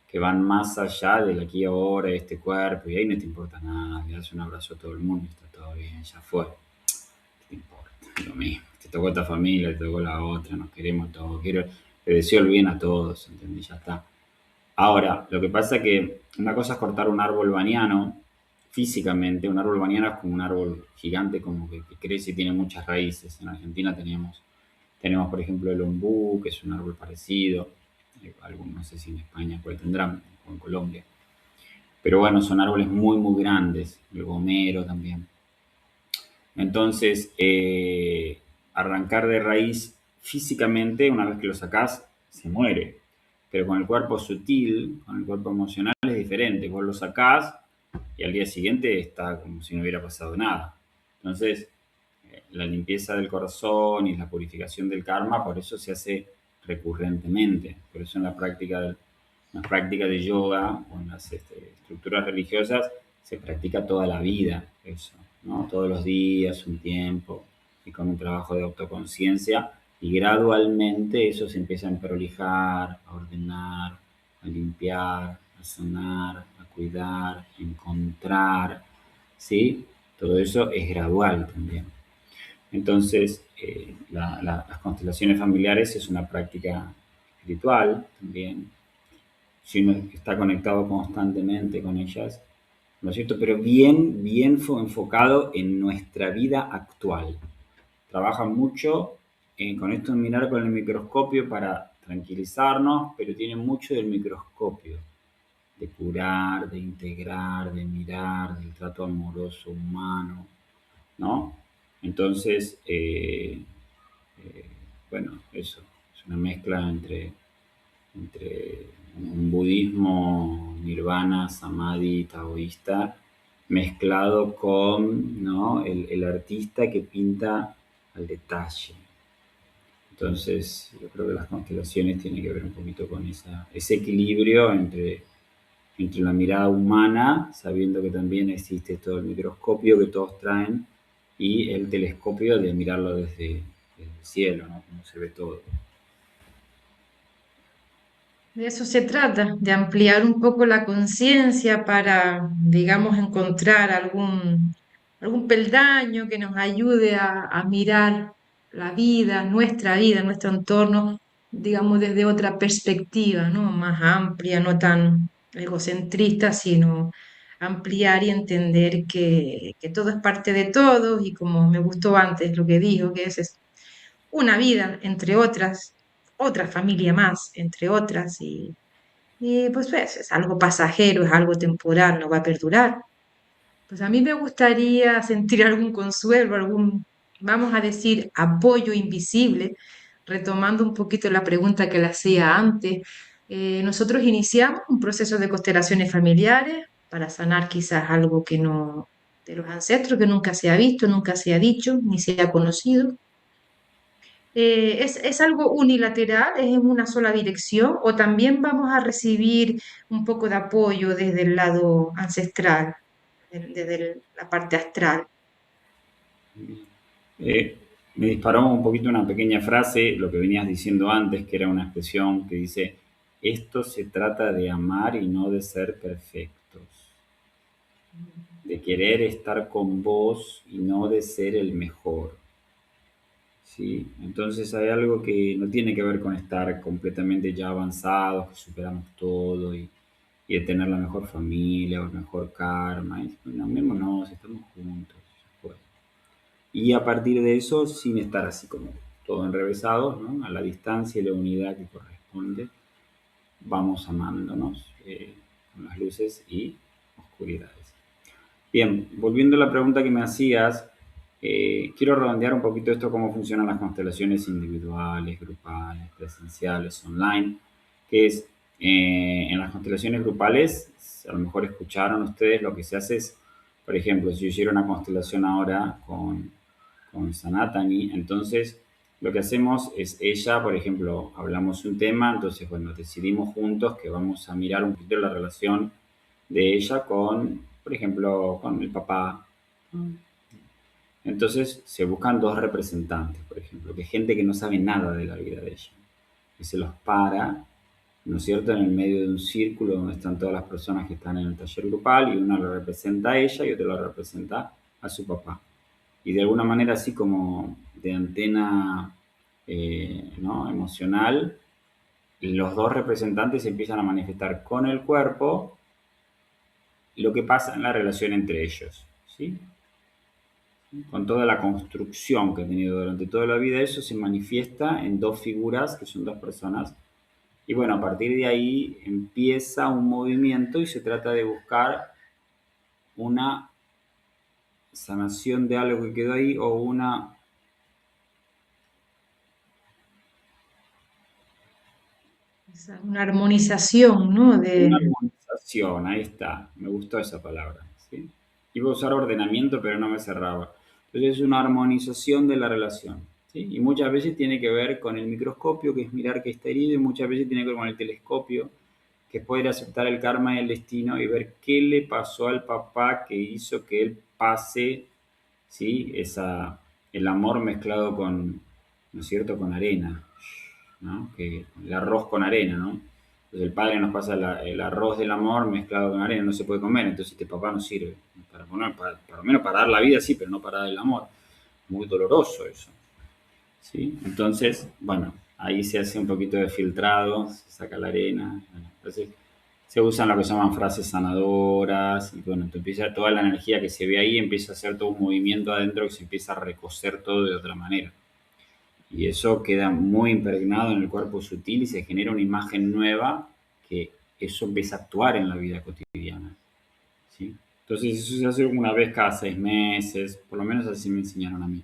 que van más allá del aquí y ahora, este cuerpo, y ahí no te importa nada, le das un abrazo a todo el mundo y está todo bien, ya fue. ¿Qué te importa? Es lo mismo. Te tocó esta familia, te tocó la otra, nos queremos todos, quiero, le deseo el bien a todos, ¿entendés? Ya está. Ahora, lo que pasa es que una cosa es cortar un árbol baniano físicamente. Un árbol baniano es como un árbol gigante, como que crece y tiene muchas raíces. En Argentina tenemos, por ejemplo, el ombú, que es un árbol parecido. No sé si en España cuál tendrán, o en Colombia. Pero bueno, son árboles muy, muy grandes. El gomero también. Entonces, arrancar de raíz físicamente, una vez que lo sacás, se muere. Pero con el cuerpo sutil, con el cuerpo emocional es diferente. Vos lo sacás y al día siguiente está como si no hubiera pasado nada. Entonces, la limpieza del corazón y la purificación del karma, por eso se hace recurrentemente. Por eso en la práctica de yoga o en las estructuras religiosas se practica toda la vida eso, ¿no? Todos los días, un tiempo, y con un trabajo de autoconciencia, y gradualmente eso se empieza a prolijar, a ordenar, a limpiar, a sanar, a cuidar, a encontrar, ¿sí? Todo eso es gradual también. Entonces, las constelaciones familiares es una práctica espiritual también, si uno está conectado constantemente con ellas, ¿no es cierto? Pero bien, bien enfocado en nuestra vida actual. Trabaja mucho con esto de mirar con el microscopio para tranquilizarnos, pero tiene mucho del microscopio, de curar, de integrar, de mirar, del trato amoroso humano, ¿no? Entonces, bueno, eso, es una mezcla entre un budismo nirvana, samadhi, taoísta, mezclado con, ¿no?, el artista que pinta al detalle. Entonces, yo creo que las constelaciones tienen que ver un poquito con ese equilibrio entre la mirada humana, sabiendo que también existe todo el microscopio que todos traen, y el telescopio de mirarlo desde el cielo, ¿no?, como se ve todo. De eso se trata, de ampliar un poco la conciencia para, digamos, encontrar algún peldaño que nos ayude a mirar la vida, nuestro entorno, digamos, desde otra perspectiva, ¿no? Más amplia, no tan egocentrista, sino ampliar y entender que todo es parte de todos y como me gustó antes lo que dijo, que es una vida, entre otras, otra familia más, entre otras, y pues es algo pasajero, es algo temporal, no va a perdurar. Pues a mí me gustaría sentir algún consuelo, vamos a decir, apoyo invisible, retomando un poquito la pregunta que le hacía antes. Nosotros iniciamos un proceso de constelaciones familiares para sanar quizás algo que no, de los ancestros que nunca se ha visto, nunca se ha dicho, ni se ha conocido. ¿Es algo unilateral, es en una sola dirección o también vamos a recibir un poco de apoyo desde el lado ancestral, desde la parte astral? Eh, Me disparó un poquito una pequeña frase, lo que venías diciendo antes, que era una expresión que dice, esto se trata de amar y no de ser perfectos, de querer estar con vos y no de ser el mejor, ¿sí? Entonces hay algo que no tiene que ver con estar completamente ya avanzados, que superamos todo y de tener la mejor familia o el mejor karma. No, amémonos, estamos juntos. Ya fue. Y a partir de eso, sin estar así como todo enrevesado, ¿no?, a la distancia y la unidad que corresponde, vamos amándonos con las luces y oscuridades. Bien, volviendo a la pregunta que me hacías, quiero redondear un poquito esto, cómo funcionan las constelaciones individuales, grupales, presenciales, online, que es, en las constelaciones grupales, a lo mejor escucharon ustedes, lo que se hace es, por ejemplo, si yo hiciera una constelación ahora con Sanatani, entonces lo que hacemos es ella, por ejemplo, hablamos un tema, entonces, bueno, decidimos juntos que vamos a mirar un poquito la relación de ella con, por ejemplo, con el papá, Entonces se buscan dos representantes, por ejemplo, que es gente que no sabe nada de la vida de ella, que se los para, ¿no es cierto?, en el medio de un círculo donde están todas las personas que están en el taller grupal y una lo representa a ella y otra lo representa a su papá. Y de alguna manera así como de antena, ¿no?, emocional, los dos representantes empiezan a manifestar con el cuerpo lo que pasa en la relación entre ellos, ¿sí? Con toda la construcción que ha tenido durante toda la vida, eso se manifiesta en dos figuras que son dos personas. Y bueno, a partir de ahí empieza un movimiento y se trata de buscar una sanación de algo que quedó ahí o Una armonización, ¿no? una armonización. Ahí está, me gustó esa palabra, ¿sí? Iba a usar ordenamiento, pero no me cerraba. Entonces es una armonización de la relación, ¿sí? Y muchas veces tiene que ver con el microscopio, que es mirar que está herido, y muchas veces tiene que ver con el telescopio, que es poder aceptar el karma y el destino y ver qué le pasó al papá que hizo que él pase, ¿sí?, el amor mezclado con, ¿no es cierto?, con arena, ¿no? Que el arroz con arena, ¿no? Entonces el padre nos pasa el arroz del amor mezclado con arena, no se puede comer, entonces este papá no sirve. Para lo menos para dar la vida sí, pero no para dar el amor. Muy doloroso eso, ¿sí? Entonces, bueno, ahí se hace un poquito de filtrado, se saca la arena. Bueno, entonces se usan lo que se llaman frases sanadoras, y bueno, empieza toda la energía que se ve ahí, empieza a hacer todo un movimiento adentro que se empieza a recocer todo de otra manera. Y eso queda muy impregnado en el cuerpo sutil y se genera una imagen nueva que eso empieza a actuar en la vida cotidiana, ¿sí? Entonces eso se hace una vez cada 6 meses, por lo menos así me enseñaron a mí.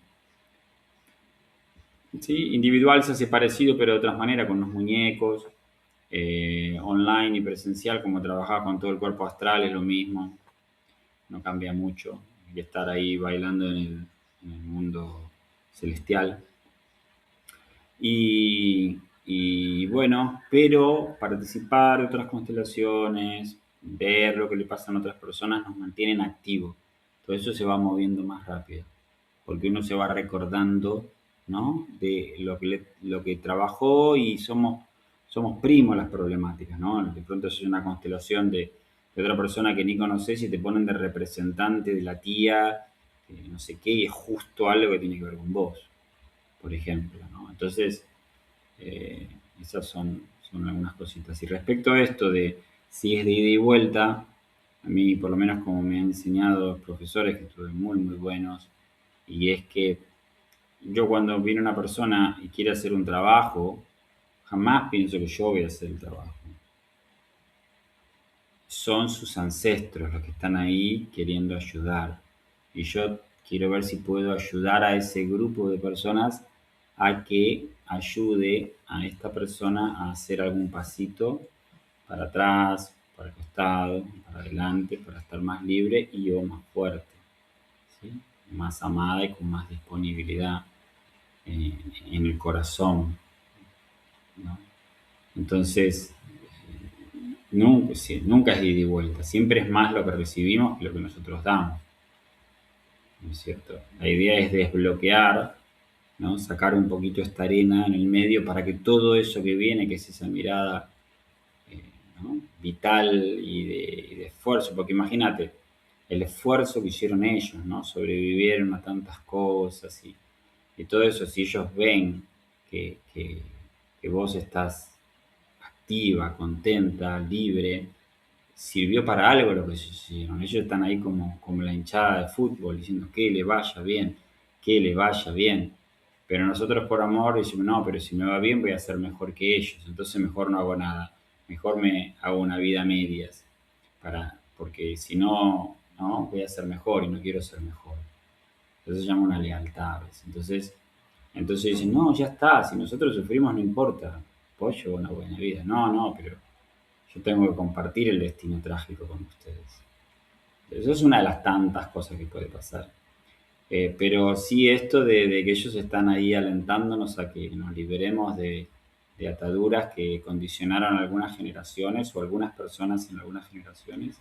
¿Sí? Individual se hace parecido, pero de otras maneras, con los muñecos, online y presencial, como trabajaba con todo el cuerpo astral, es lo mismo, no cambia mucho. Y estar ahí bailando en el mundo celestial. Y bueno, pero participar de otras constelaciones, ver lo que le pasa a otras personas, nos mantienen activos. Todo eso se va moviendo más rápido, porque uno se va recordando, ¿no?, de lo que trabajó y somos primos las problemáticas, ¿no? De pronto es una constelación de otra persona que ni conoces y te ponen de representante de la tía, no sé qué, y es justo algo que tiene que ver con vos, por ejemplo, ¿no? Entonces, eh, esas son algunas cositas. Y respecto a esto de si es de ida y vuelta, a mí, por lo menos como me han enseñado los profesores, que estuve muy, muy buenos, y es que yo cuando viene una persona y quiere hacer un trabajo, jamás pienso que yo voy a hacer el trabajo. Son sus ancestros los que están ahí queriendo ayudar. Y yo quiero ver si puedo ayudar a ese grupo de personas a que ayude a esta persona a hacer algún pasito para atrás, para el costado, para adelante, para estar más libre y o más fuerte, ¿sí? Más amada y con más disponibilidad eh, en el corazón, ¿no? Entonces, nunca, sí, nunca es ida y vuelta, siempre es más lo que recibimos que lo que nosotros damos, ¿no es cierto? La idea es desbloquear, ¿no?, sacar un poquito esta arena en el medio para que todo eso que viene, que es esa mirada, eh, ¿no?, vital y de esfuerzo, porque imagínate el esfuerzo que hicieron ellos, ¿no? Sobrevivieron a tantas cosas y todo eso, si ellos ven que vos estás activa, contenta, libre, sirvió para algo lo que ellos hicieron. Ellos están ahí como la hinchada de fútbol, diciendo que le vaya bien, que le vaya bien. Pero nosotros por amor decimos, no, pero si me va bien voy a ser mejor que ellos, entonces mejor no hago nada, mejor me hago una vida a medias, porque si no, no, voy a ser mejor y no quiero ser mejor. Eso se llama una lealtad, ¿ves? Entonces dicen, no, ya está, si nosotros sufrimos no importa, pues llevo una buena vida. No, no, pero yo tengo que compartir el destino trágico con ustedes. Eso es una de las tantas cosas que puede pasar. Pero sí esto de que ellos están ahí alentándonos a que nos liberemos de ataduras que condicionaron algunas generaciones o algunas personas en algunas generaciones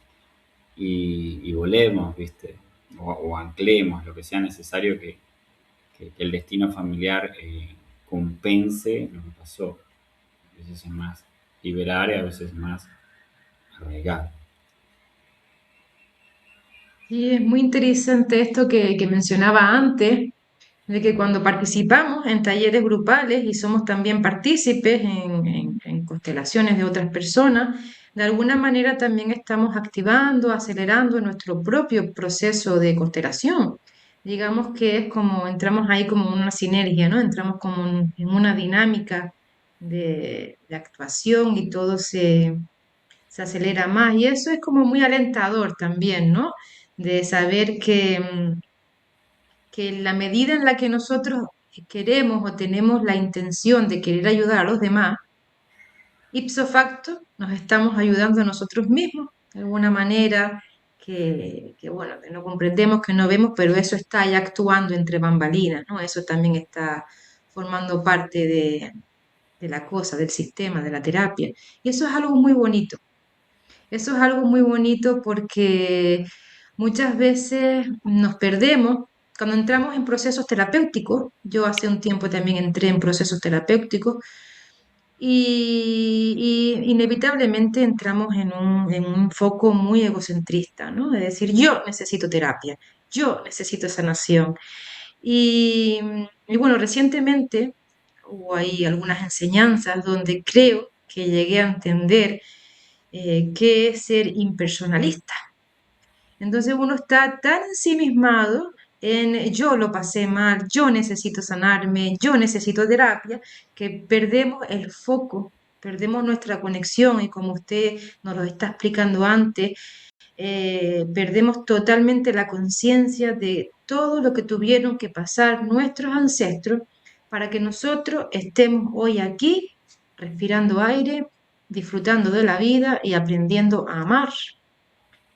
y volemos, ¿viste? o anclemos lo que sea necesario que el destino familiar compense lo que pasó. A veces es más liberar y a veces es más arraigar. Y es muy interesante esto que mencionaba antes, de que cuando participamos en talleres grupales y somos también partícipes en constelaciones de otras personas, de alguna manera también estamos activando, acelerando nuestro propio proceso de constelación. Digamos que es como entramos ahí como en una sinergia, ¿no? Entramos como en una dinámica de actuación y todo se acelera más. Y eso es como muy alentador también, ¿no? De saber que en la medida en la que nosotros queremos o tenemos la intención de querer ayudar a los demás, ipso facto nos estamos ayudando a nosotros mismos de alguna manera bueno, que no comprendemos, que no vemos, pero eso está ahí actuando entre bambalinas, ¿no? Eso también está formando parte de la cosa, del sistema, de la terapia. Y eso es algo muy bonito. Eso es algo muy bonito porque muchas veces nos perdemos cuando entramos en procesos terapéuticos. Yo hace un tiempo también entré en procesos terapéuticos y inevitablemente entramos en un foco muy egocentrista, ¿no? Es decir, yo necesito terapia, yo necesito sanación. Y, y bueno, recientemente hubo ahí algunas enseñanzas donde creo que llegué a entender qué es ser impersonalista. Entonces uno está tan ensimismado en yo lo pasé mal, yo necesito sanarme, yo necesito terapia, que perdemos el foco, perdemos nuestra conexión y como usted nos lo está explicando antes, perdemos totalmente la conciencia de todo lo que tuvieron que pasar nuestros ancestros para que nosotros estemos hoy aquí, respirando aire, disfrutando de la vida y aprendiendo a amar.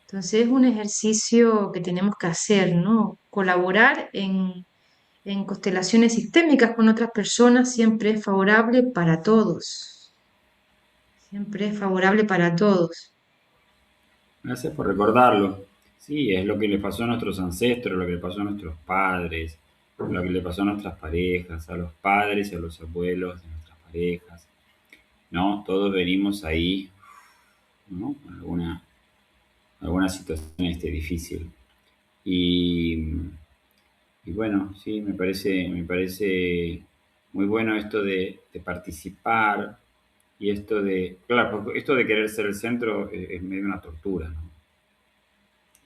Entonces es un ejercicio que tenemos que hacer, ¿no? Colaborar en constelaciones sistémicas con otras personas siempre es favorable para todos. Siempre es favorable para todos. Gracias por recordarlo. Sí, es lo que le pasó a nuestros ancestros, lo que le pasó a nuestros padres, lo que le pasó a nuestras parejas, a los padres y a los abuelos de nuestras parejas, ¿no? Todos venimos ahí, ¿no? Con alguna situación difícil. Y, y bueno, sí, me parece muy bueno esto de participar y esto de, claro, porque esto de querer ser el centro es medio una tortura, ¿no?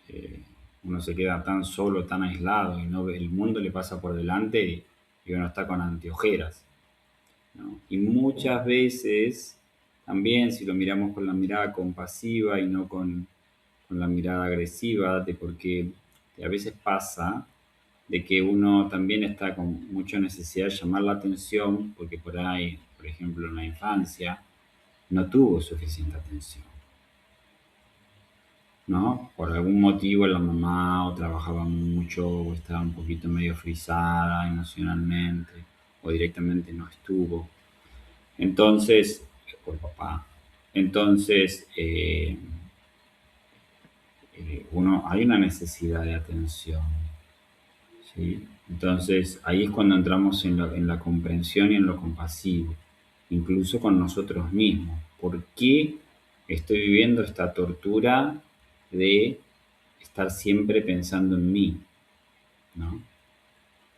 Eh, Uno se queda tan solo, tan aislado y no ve, el mundo le pasa por delante y uno está con anteojeras, ¿no? Y muchas veces, también si lo miramos con la mirada compasiva y no con la mirada agresiva, de porque a veces pasa de que uno también está con mucha necesidad de llamar la atención porque por ahí, por ejemplo, en la infancia, no tuvo suficiente atención, ¿no? Por algún motivo la mamá o trabajaba mucho o estaba un poquito medio frisada emocionalmente o directamente no estuvo. Entonces, por papá. Entonces, hay una necesidad de atención, ¿sí? Entonces, ahí es cuando entramos en la comprensión y en lo compasivo, incluso con nosotros mismos. ¿Por qué estoy viviendo esta tortura de estar siempre pensando en mí, ¿no?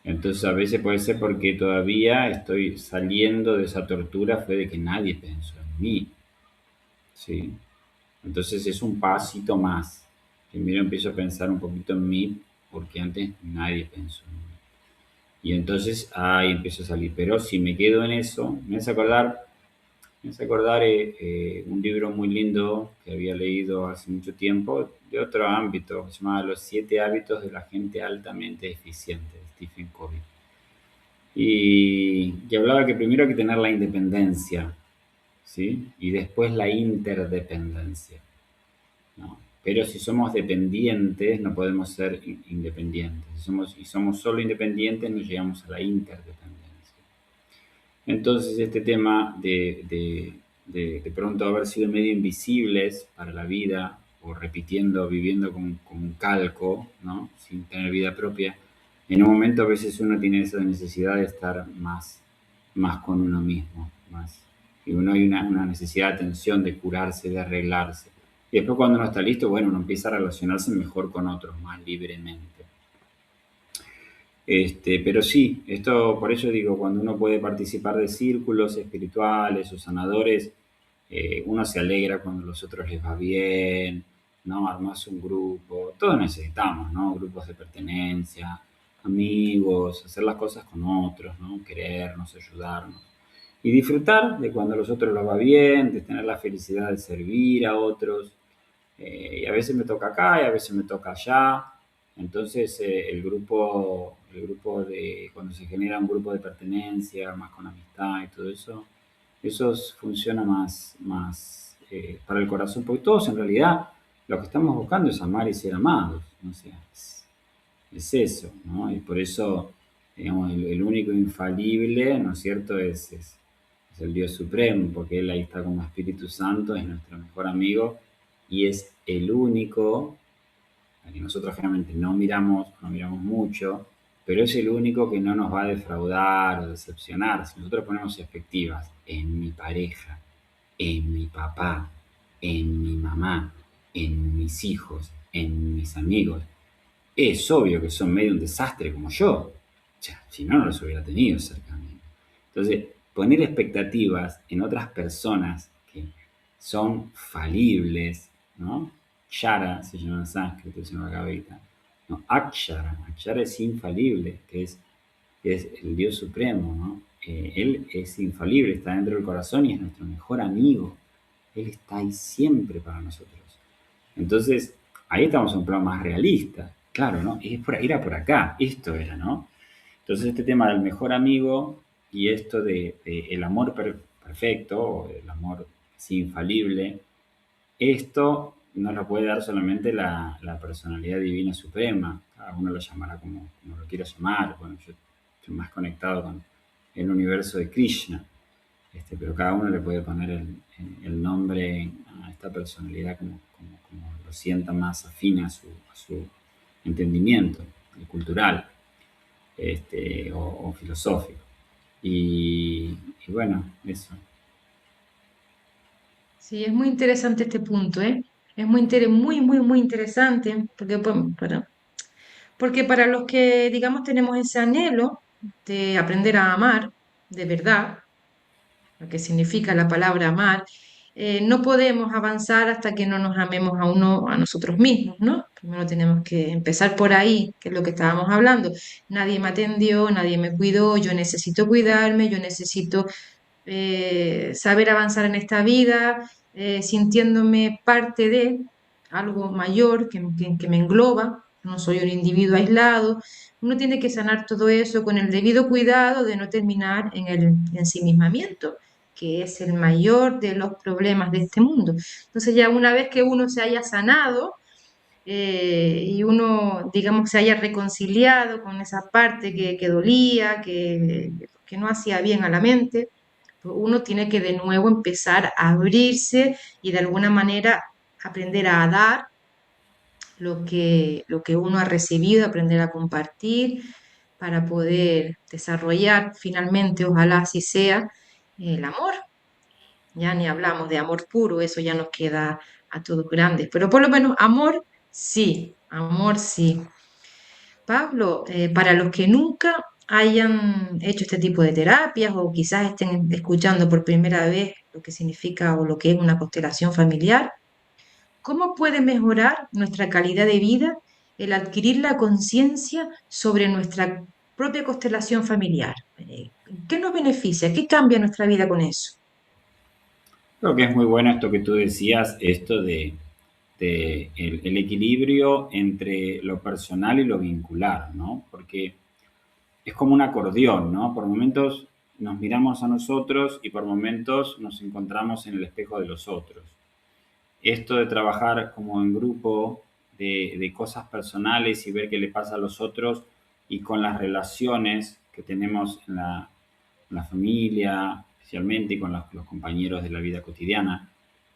Entonces, a veces puede ser porque todavía estoy saliendo de esa tortura, fue de que nadie pensó en mí, ¿sí? Entonces, es un pasito más. Primero empiezo a pensar un poquito en mí, porque antes nadie pensó en mí. Y entonces ahí empiezo a salir. Pero si me quedo en eso, me hace acordar un libro muy lindo que había leído hace mucho tiempo, de otro ámbito, se llamaba Los 7 hábitos de la gente altamente eficiente, de Stephen Covey. Y hablaba que primero hay que tener la independencia, ¿sí? Y después la interdependencia, ¿no? Pero si somos dependientes, no podemos ser independientes. Si somos solo independientes, no llegamos a la interdependencia. Entonces, este tema de pronto haber sido medio invisibles para la vida o repitiendo, viviendo como un calco, ¿no? Sin tener vida propia, en un momento a veces uno tiene esa necesidad de estar más con uno mismo, más, y uno hay una necesidad de atención, de curarse, de arreglarse. Y después cuando uno está listo, bueno, uno empieza a relacionarse mejor con otros, más libremente. Pero sí, esto por eso digo, cuando uno puede participar de círculos espirituales o sanadores, uno se alegra cuando a los otros les va bien, ¿no? Armas un grupo, todos necesitamos, ¿no? Grupos de pertenencia, amigos, hacer las cosas con otros, ¿no? Querernos, ayudarnos. Y disfrutar de cuando a los otros les va bien, de tener la felicidad de servir a otros. Y a veces me toca acá y a veces me toca allá. Entonces, el grupo cuando se genera un grupo de pertenencia, más con amistad y todo eso, funciona más para el corazón, porque todos en realidad lo que estamos buscando es amar y ser amados, ¿no? O sea, es eso, ¿no? Y por eso, digamos, el único infalible, ¿no es cierto?, es el Dios Supremo, porque Él ahí está como Espíritu Santo, es nuestro mejor amigo y es el único, al que nosotros generalmente no miramos mucho, pero es el único que no nos va a defraudar o decepcionar. Si nosotros ponemos expectativas en mi pareja, en mi papá, en mi mamá, en mis hijos, en mis amigos, es obvio que son medio un desastre como yo. O sea, si no, no los hubiera tenido cerca de mí. Entonces, poner expectativas en otras personas que son falibles, ¿no? Yara se llama en sánscrito, se llama Gavita. No, Akshara. Akshara es infalible, que es el Dios Supremo, ¿no? Él es infalible, está dentro del corazón y es nuestro mejor amigo. Él está ahí siempre para nosotros. Entonces, ahí estamos en un plano más realista. Claro, ¿no? Era por acá, esto era, ¿no? Entonces, este tema del mejor amigo y esto de el amor perfecto, o el amor así infalible, esto no lo puede dar solamente la personalidad divina suprema. Cada uno lo llamará como lo quiera llamar. Bueno, yo estoy más conectado con el universo de Krishna, pero cada uno le puede poner el nombre a esta personalidad como lo sienta más afín a su entendimiento cultural, o filosófico. Y bueno, eso. Sí, es muy interesante este punto, ¿eh? Es muy, muy, muy interesante, porque, porque para los que, digamos, tenemos ese anhelo de aprender a amar, de verdad, lo que significa la palabra amar, no podemos avanzar hasta que no nos amemos a uno, a nosotros mismos, ¿no? Primero tenemos que empezar por ahí, que es lo que estábamos hablando. Nadie me atendió, nadie me cuidó, yo necesito cuidarme, yo necesito saber avanzar en esta vida, sintiéndome parte de algo mayor que me engloba. No soy un individuo aislado. Uno tiene que sanar todo eso con el debido cuidado de no terminar en el ensimismamiento, que es el mayor de los problemas de este mundo. Entonces ya una vez que uno se haya sanado, y uno, digamos, se haya reconciliado con esa parte que dolía, que no hacía bien a la mente, pues uno tiene que de nuevo empezar a abrirse y de alguna manera aprender a dar lo que uno ha recibido, aprender a compartir para poder desarrollar finalmente, ojalá así sea, el amor. Ya ni hablamos de amor puro, eso ya nos queda a todos grandes, pero por lo menos amor sí, amor sí. Pablo, para los que nunca hayan hecho este tipo de terapias o quizás estén escuchando por primera vez lo que significa o lo que es una constelación familiar, ¿cómo puede mejorar nuestra calidad de vida el adquirir la conciencia sobre nuestra propia constelación familiar? ¿Qué nos beneficia? ¿Qué cambia nuestra vida con eso? Creo que es muy bueno esto que tú decías, esto de el equilibrio entre lo personal y lo vincular, ¿no? Porque es como un acordeón, ¿no? Por momentos nos miramos a nosotros y por momentos nos encontramos en el espejo de los otros. Esto de trabajar como en grupo, de cosas personales y ver qué le pasa a los otros y con las relaciones que tenemos en la familia, especialmente y con los compañeros de la vida cotidiana,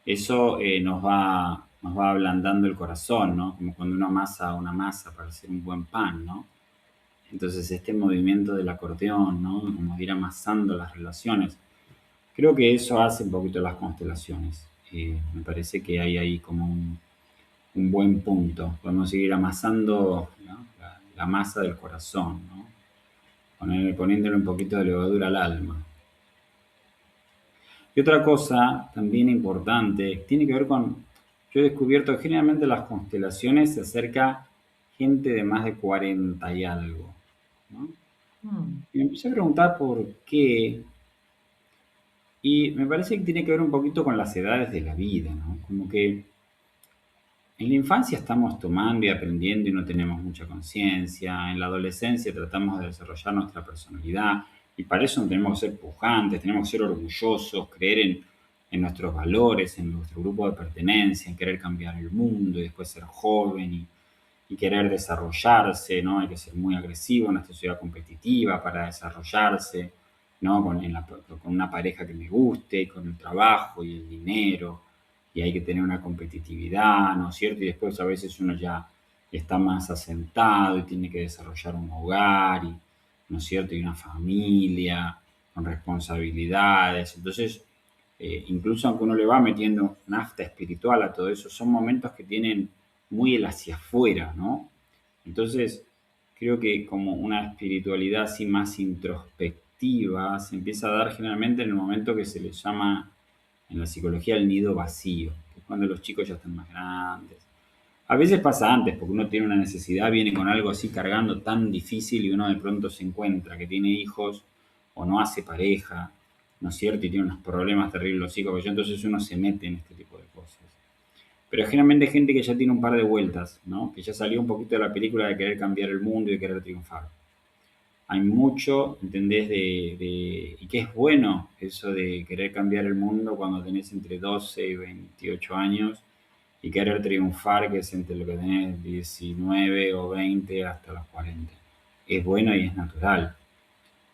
eso nos va nos va ablandando el corazón, ¿no? Como cuando uno amasa una masa para hacer un buen pan, ¿no? Entonces este movimiento del acordeón, ¿no? Como de ir amasando las relaciones. Creo que eso hace un poquito las constelaciones. Me parece que hay ahí como un buen punto. Podemos seguir amasando, ¿no? La masa del corazón, ¿no? Poniéndole un poquito de levadura al alma. Y otra cosa también importante, tiene que ver con, yo he descubierto que generalmente las constelaciones se acerca gente de más de 40 y algo, ¿no? Mm, Y me empecé a preguntar por qué, y me parece que tiene que ver un poquito con las edades de la vida, ¿no? Como que en la infancia estamos tomando y aprendiendo y no tenemos mucha conciencia. En la adolescencia tratamos de desarrollar nuestra personalidad y para eso no tenemos que ser pujantes, tenemos que ser orgullosos, creer en nuestros valores, en nuestro grupo de pertenencia, en querer cambiar el mundo y después ser joven y querer desarrollarse, ¿no? Hay que ser muy agresivo en esta sociedad competitiva para desarrollarse, ¿no? Con una pareja que me guste, con el trabajo y el dinero, y hay que tener una competitividad, ¿no es cierto? Y después a veces uno ya está más asentado y tiene que desarrollar un hogar, y, ¿no es cierto? Y una familia con responsabilidades. Entonces, incluso aunque uno le va metiendo nafta espiritual a todo eso, son momentos que tienen muy el hacia afuera, ¿no? Entonces, creo que como una espiritualidad así más introspectiva se empieza a dar generalmente en el momento que se le llama en la psicología el nido vacío, que es cuando los chicos ya están más grandes. A veces pasa antes, porque uno tiene una necesidad, viene con algo así cargando tan difícil y uno de pronto se encuentra que tiene hijos o no hace pareja, ¿no es cierto? Y tiene unos problemas terribles los hijos, pues entonces uno se mete en este tipo de cosas. Pero generalmente hay gente que ya tiene un par de vueltas, ¿no? Que ya salió un poquito de la película de querer cambiar el mundo y de querer triunfar. Hay mucho, ¿entendés? Y que es bueno eso de querer cambiar el mundo cuando tenés entre 12 y 28 años y querer triunfar, que es entre lo que tenés 19 o 20 hasta los 40. Es bueno y es natural,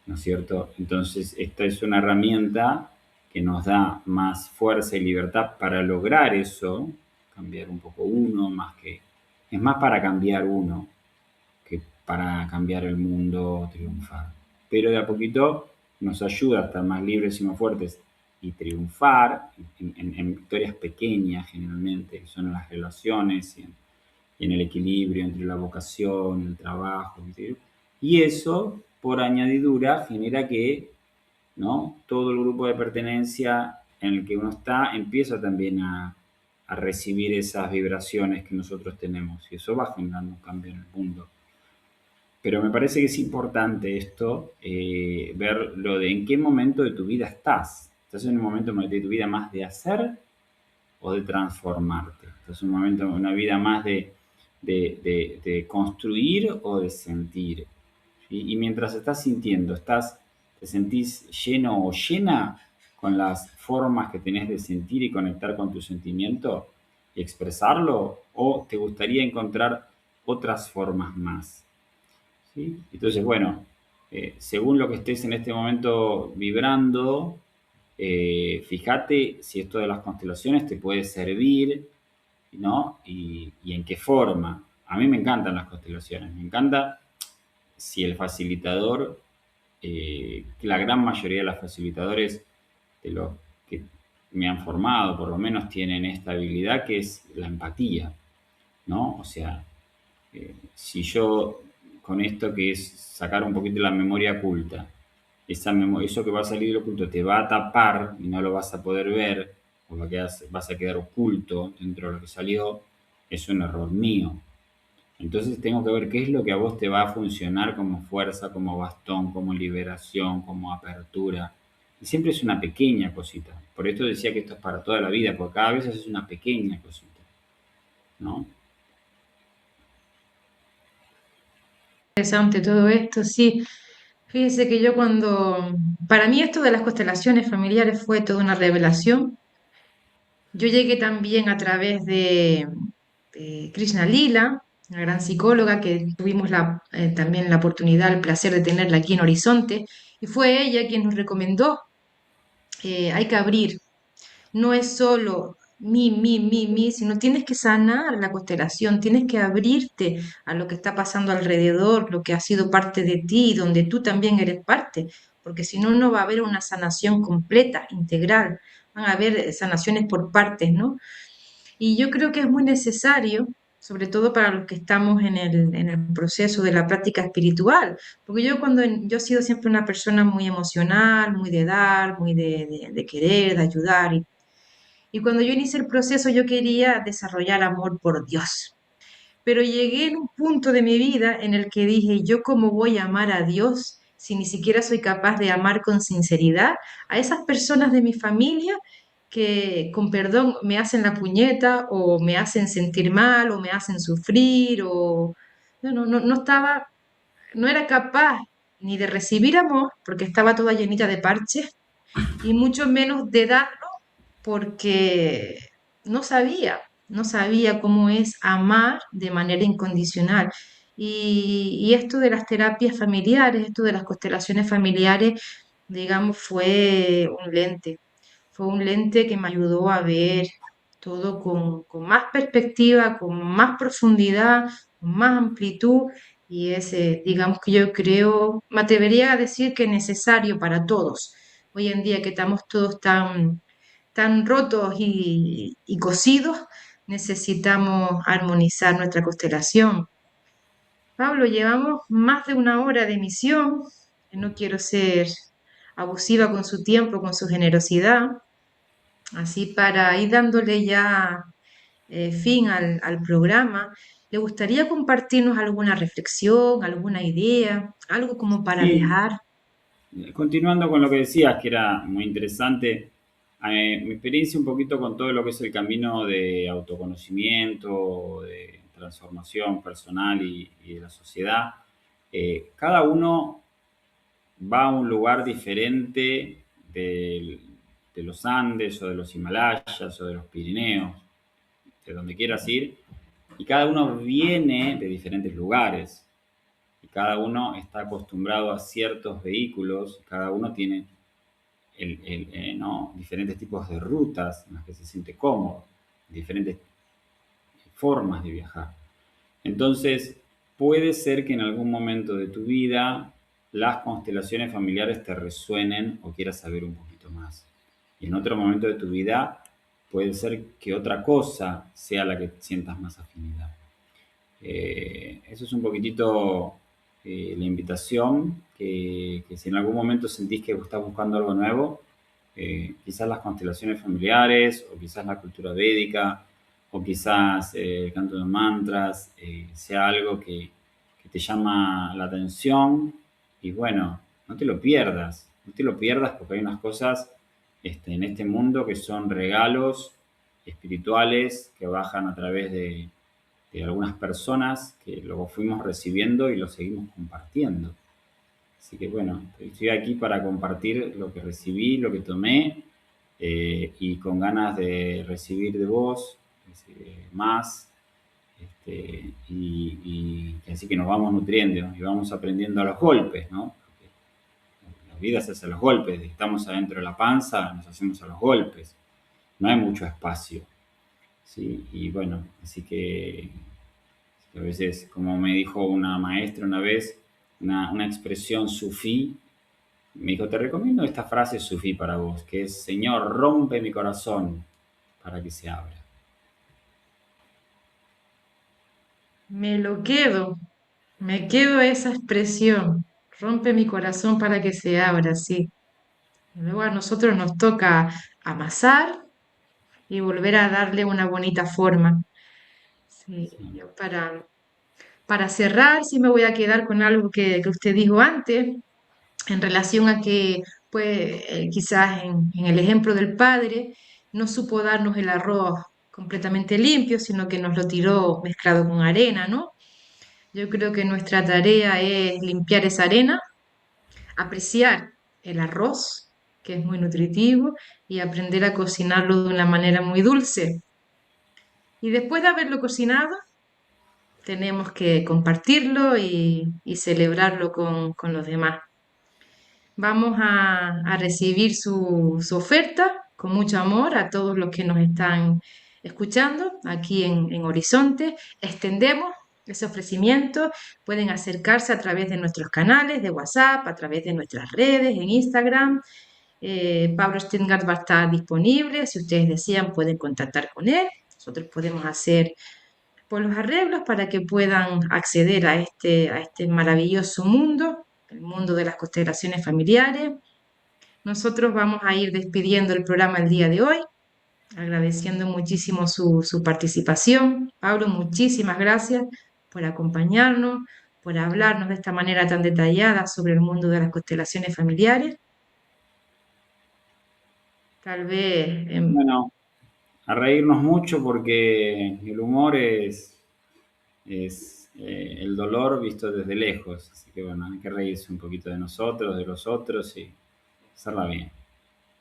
¿no es cierto? Entonces, esta es una herramienta que nos da más fuerza y libertad para lograr eso, cambiar un poco uno, es más para cambiar uno que para cambiar el mundo, triunfar. Pero de a poquito nos ayuda a estar más libres y más fuertes y triunfar en victorias pequeñas generalmente, que son en las relaciones y en el equilibrio entre la vocación, el trabajo. ¿Sí? Y eso, por añadidura, genera que, ¿no? Todo el grupo de pertenencia en el que uno está empieza también a recibir esas vibraciones que nosotros tenemos y eso va generando un cambio en el mundo. Pero me parece que es importante esto, ver lo de en qué momento de tu vida estás. ¿Estás en un momento de tu vida más de hacer o de transformarte? ¿Estás en un momento, una vida más de construir o de sentir? ¿Sí? Y mientras estás sintiendo, te sentís lleno o llena con las formas que tenés de sentir y conectar con tu sentimiento y expresarlo, o te gustaría encontrar otras formas más. ¿Sí? Entonces, bueno, según lo que estés en este momento vibrando, fíjate si esto de las constelaciones te puede servir, ¿no? Y en qué forma. A mí me encantan las constelaciones, me encanta si el facilitador, que la gran mayoría de los facilitadores de los que me han formado, por lo menos tienen esta habilidad que es la empatía, ¿no? O sea, si yo con esto que es sacar un poquito la memoria oculta, eso que va a salir del oculto te va a tapar y no lo vas a poder ver, o vas a quedar oculto dentro de lo que salió, es un error mío. Entonces tengo que ver qué es lo que a vos te va a funcionar como fuerza, como bastón, como liberación, como apertura. Y siempre es una pequeña cosita. Por esto decía que esto es para toda la vida, porque cada vez es una pequeña cosita, ¿no? interesante todo esto, sí. Fíjese que yo para mí esto de las constelaciones familiares fue toda una revelación. Yo llegué también a través de Krishna Lila, una gran psicóloga que tuvimos también la oportunidad, el placer de tenerla aquí en Horizonte, y fue ella quien nos recomendó, hay que abrir. No es solo sino tienes que sanar la constelación, tienes que abrirte a lo que está pasando alrededor, lo que ha sido parte de ti, donde tú también eres parte, porque si no, no va a haber una sanación completa, integral, van a haber sanaciones por partes, ¿no? Y yo creo que es muy necesario, sobre todo para los que estamos en el proceso de la práctica espiritual, porque yo he sido siempre una persona muy emocional, muy de dar, muy de querer, de ayudar, y cuando yo inicié el proceso yo quería desarrollar amor por Dios. Pero llegué en un punto de mi vida en el que dije, ¿yo cómo voy a amar a Dios si ni siquiera soy capaz de amar con sinceridad a esas personas de mi familia que, con perdón, me hacen la puñeta o me hacen sentir mal o me hacen sufrir o no estaba, no era capaz ni de recibir amor porque estaba toda llenita de parches y mucho menos de darlo porque no sabía cómo es amar de manera incondicional. Y esto de las terapias familiares, esto de las constelaciones familiares, digamos, fue un lente que me ayudó a ver todo con más perspectiva, con más profundidad, con más amplitud. Y ese, digamos que yo creo, me atrevería a decir que es necesario para todos. Hoy en día que estamos todos tan rotos y cosidos, necesitamos armonizar nuestra constelación. Pablo, llevamos más de una hora de emisión. No quiero ser abusiva con su tiempo, con su generosidad. Así para ir dándole ya fin al programa, ¿le gustaría compartirnos alguna reflexión, alguna idea, algo como para Sí, dejar? continuando con lo que decías, que era muy interesante, mi experiencia un poquito con todo lo que es el camino de autoconocimiento, de transformación personal y de la sociedad, cada uno va a un lugar diferente de los Andes o de los Himalayas o de los Pirineos, de donde quieras ir, y cada uno viene de diferentes lugares y cada uno está acostumbrado a ciertos vehículos, cada uno tiene ¿no? diferentes tipos de rutas en las que se siente cómodo, diferentes formas de viajar. Entonces, puede ser que en algún momento de tu vida las constelaciones familiares te resuenen o quieras saber un poquito más. Y en otro momento de tu vida puede ser que otra cosa sea la que sientas más afinidad. Eso es un poquitito la invitación, que si en algún momento sentís que estás buscando algo nuevo, quizás las constelaciones familiares o quizás la cultura védica o quizás el canto de mantras sea algo que te llama la atención y bueno, no te lo pierdas, no te lo pierdas porque hay unas cosas en este mundo que son regalos espirituales que bajan a través de algunas personas que lo fuimos recibiendo y lo seguimos compartiendo. Así que bueno, estoy aquí para compartir lo que recibí, lo que tomé y con ganas de recibir de vos más. Y así que nos vamos nutriendo y vamos aprendiendo a los golpes, ¿no? Porque la vida se hace a los golpes, estamos adentro de la panza, nos hacemos a los golpes, no hay mucho espacio, ¿sí? Y bueno, así que a veces, como me dijo una maestra una vez, una expresión sufí, me dijo, te recomiendo esta frase sufí para vos, que es, Señor, rompe mi corazón para que se abra. Me lo quedo, me quedo esa expresión. Rompe mi corazón para que se abra, sí. Y luego a nosotros nos toca amasar y volver a darle una bonita forma. Sí, Sí, yo para cerrar, sí me voy a quedar con algo que usted dijo antes, en relación a que, pues, quizás en el ejemplo del padre, no supo darnos el arroz completamente limpio, sino que nos lo tiró mezclado con arena, ¿no? Yo creo que nuestra tarea es limpiar esa arena, apreciar el arroz, que es muy nutritivo, y aprender a cocinarlo de una manera muy dulce. Y después de haberlo cocinado, tenemos que compartirlo y celebrarlo con los demás. Vamos a recibir su oferta con mucho amor a todos los que nos están escuchando aquí en Horizonte. Extendemos ese ofrecimiento. Pueden acercarse a través de nuestros canales de WhatsApp, a través de nuestras redes, en Instagram. Pablo Steingart va a estar disponible. Si ustedes desean, pueden contactar con él. Nosotros podemos hacer por los arreglos para que puedan acceder a este maravilloso mundo, el mundo de las constelaciones familiares. Nosotros vamos a ir despidiendo el programa el día de hoy, agradeciendo muchísimo su participación. Pablo, muchísimas gracias por acompañarnos, por hablarnos de esta manera tan detallada sobre el mundo de las constelaciones familiares. Tal vez, Bueno, a reírnos mucho porque el humor es el dolor visto desde lejos. Así que bueno, hay que reírse un poquito de nosotros, de los otros y hacerla bien.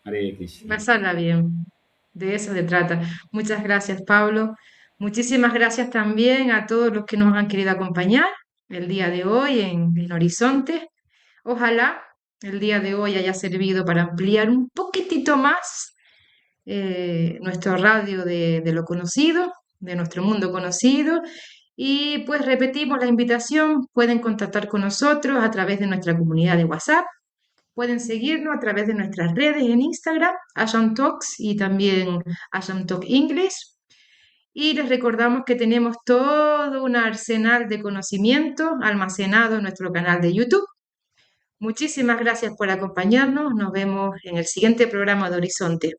Hare Krishna. pasarla bien. De eso se trata. Muchas gracias, Pablo. Muchísimas gracias también a todos los que nos han querido acompañar el día de hoy en Horizonte. Ojalá el día de hoy haya servido para ampliar un poquitito más nuestro radio de lo conocido, de nuestro mundo conocido. Y pues repetimos la invitación, pueden contactar con nosotros a través de nuestra comunidad de WhatsApp, pueden seguirnos a través de nuestras redes en Instagram, Asham Talks y también Asham Talk English. Y les recordamos que tenemos todo un arsenal de conocimiento almacenado en nuestro canal de YouTube. Muchísimas gracias por acompañarnos. Nos vemos en el siguiente programa de Horizonte.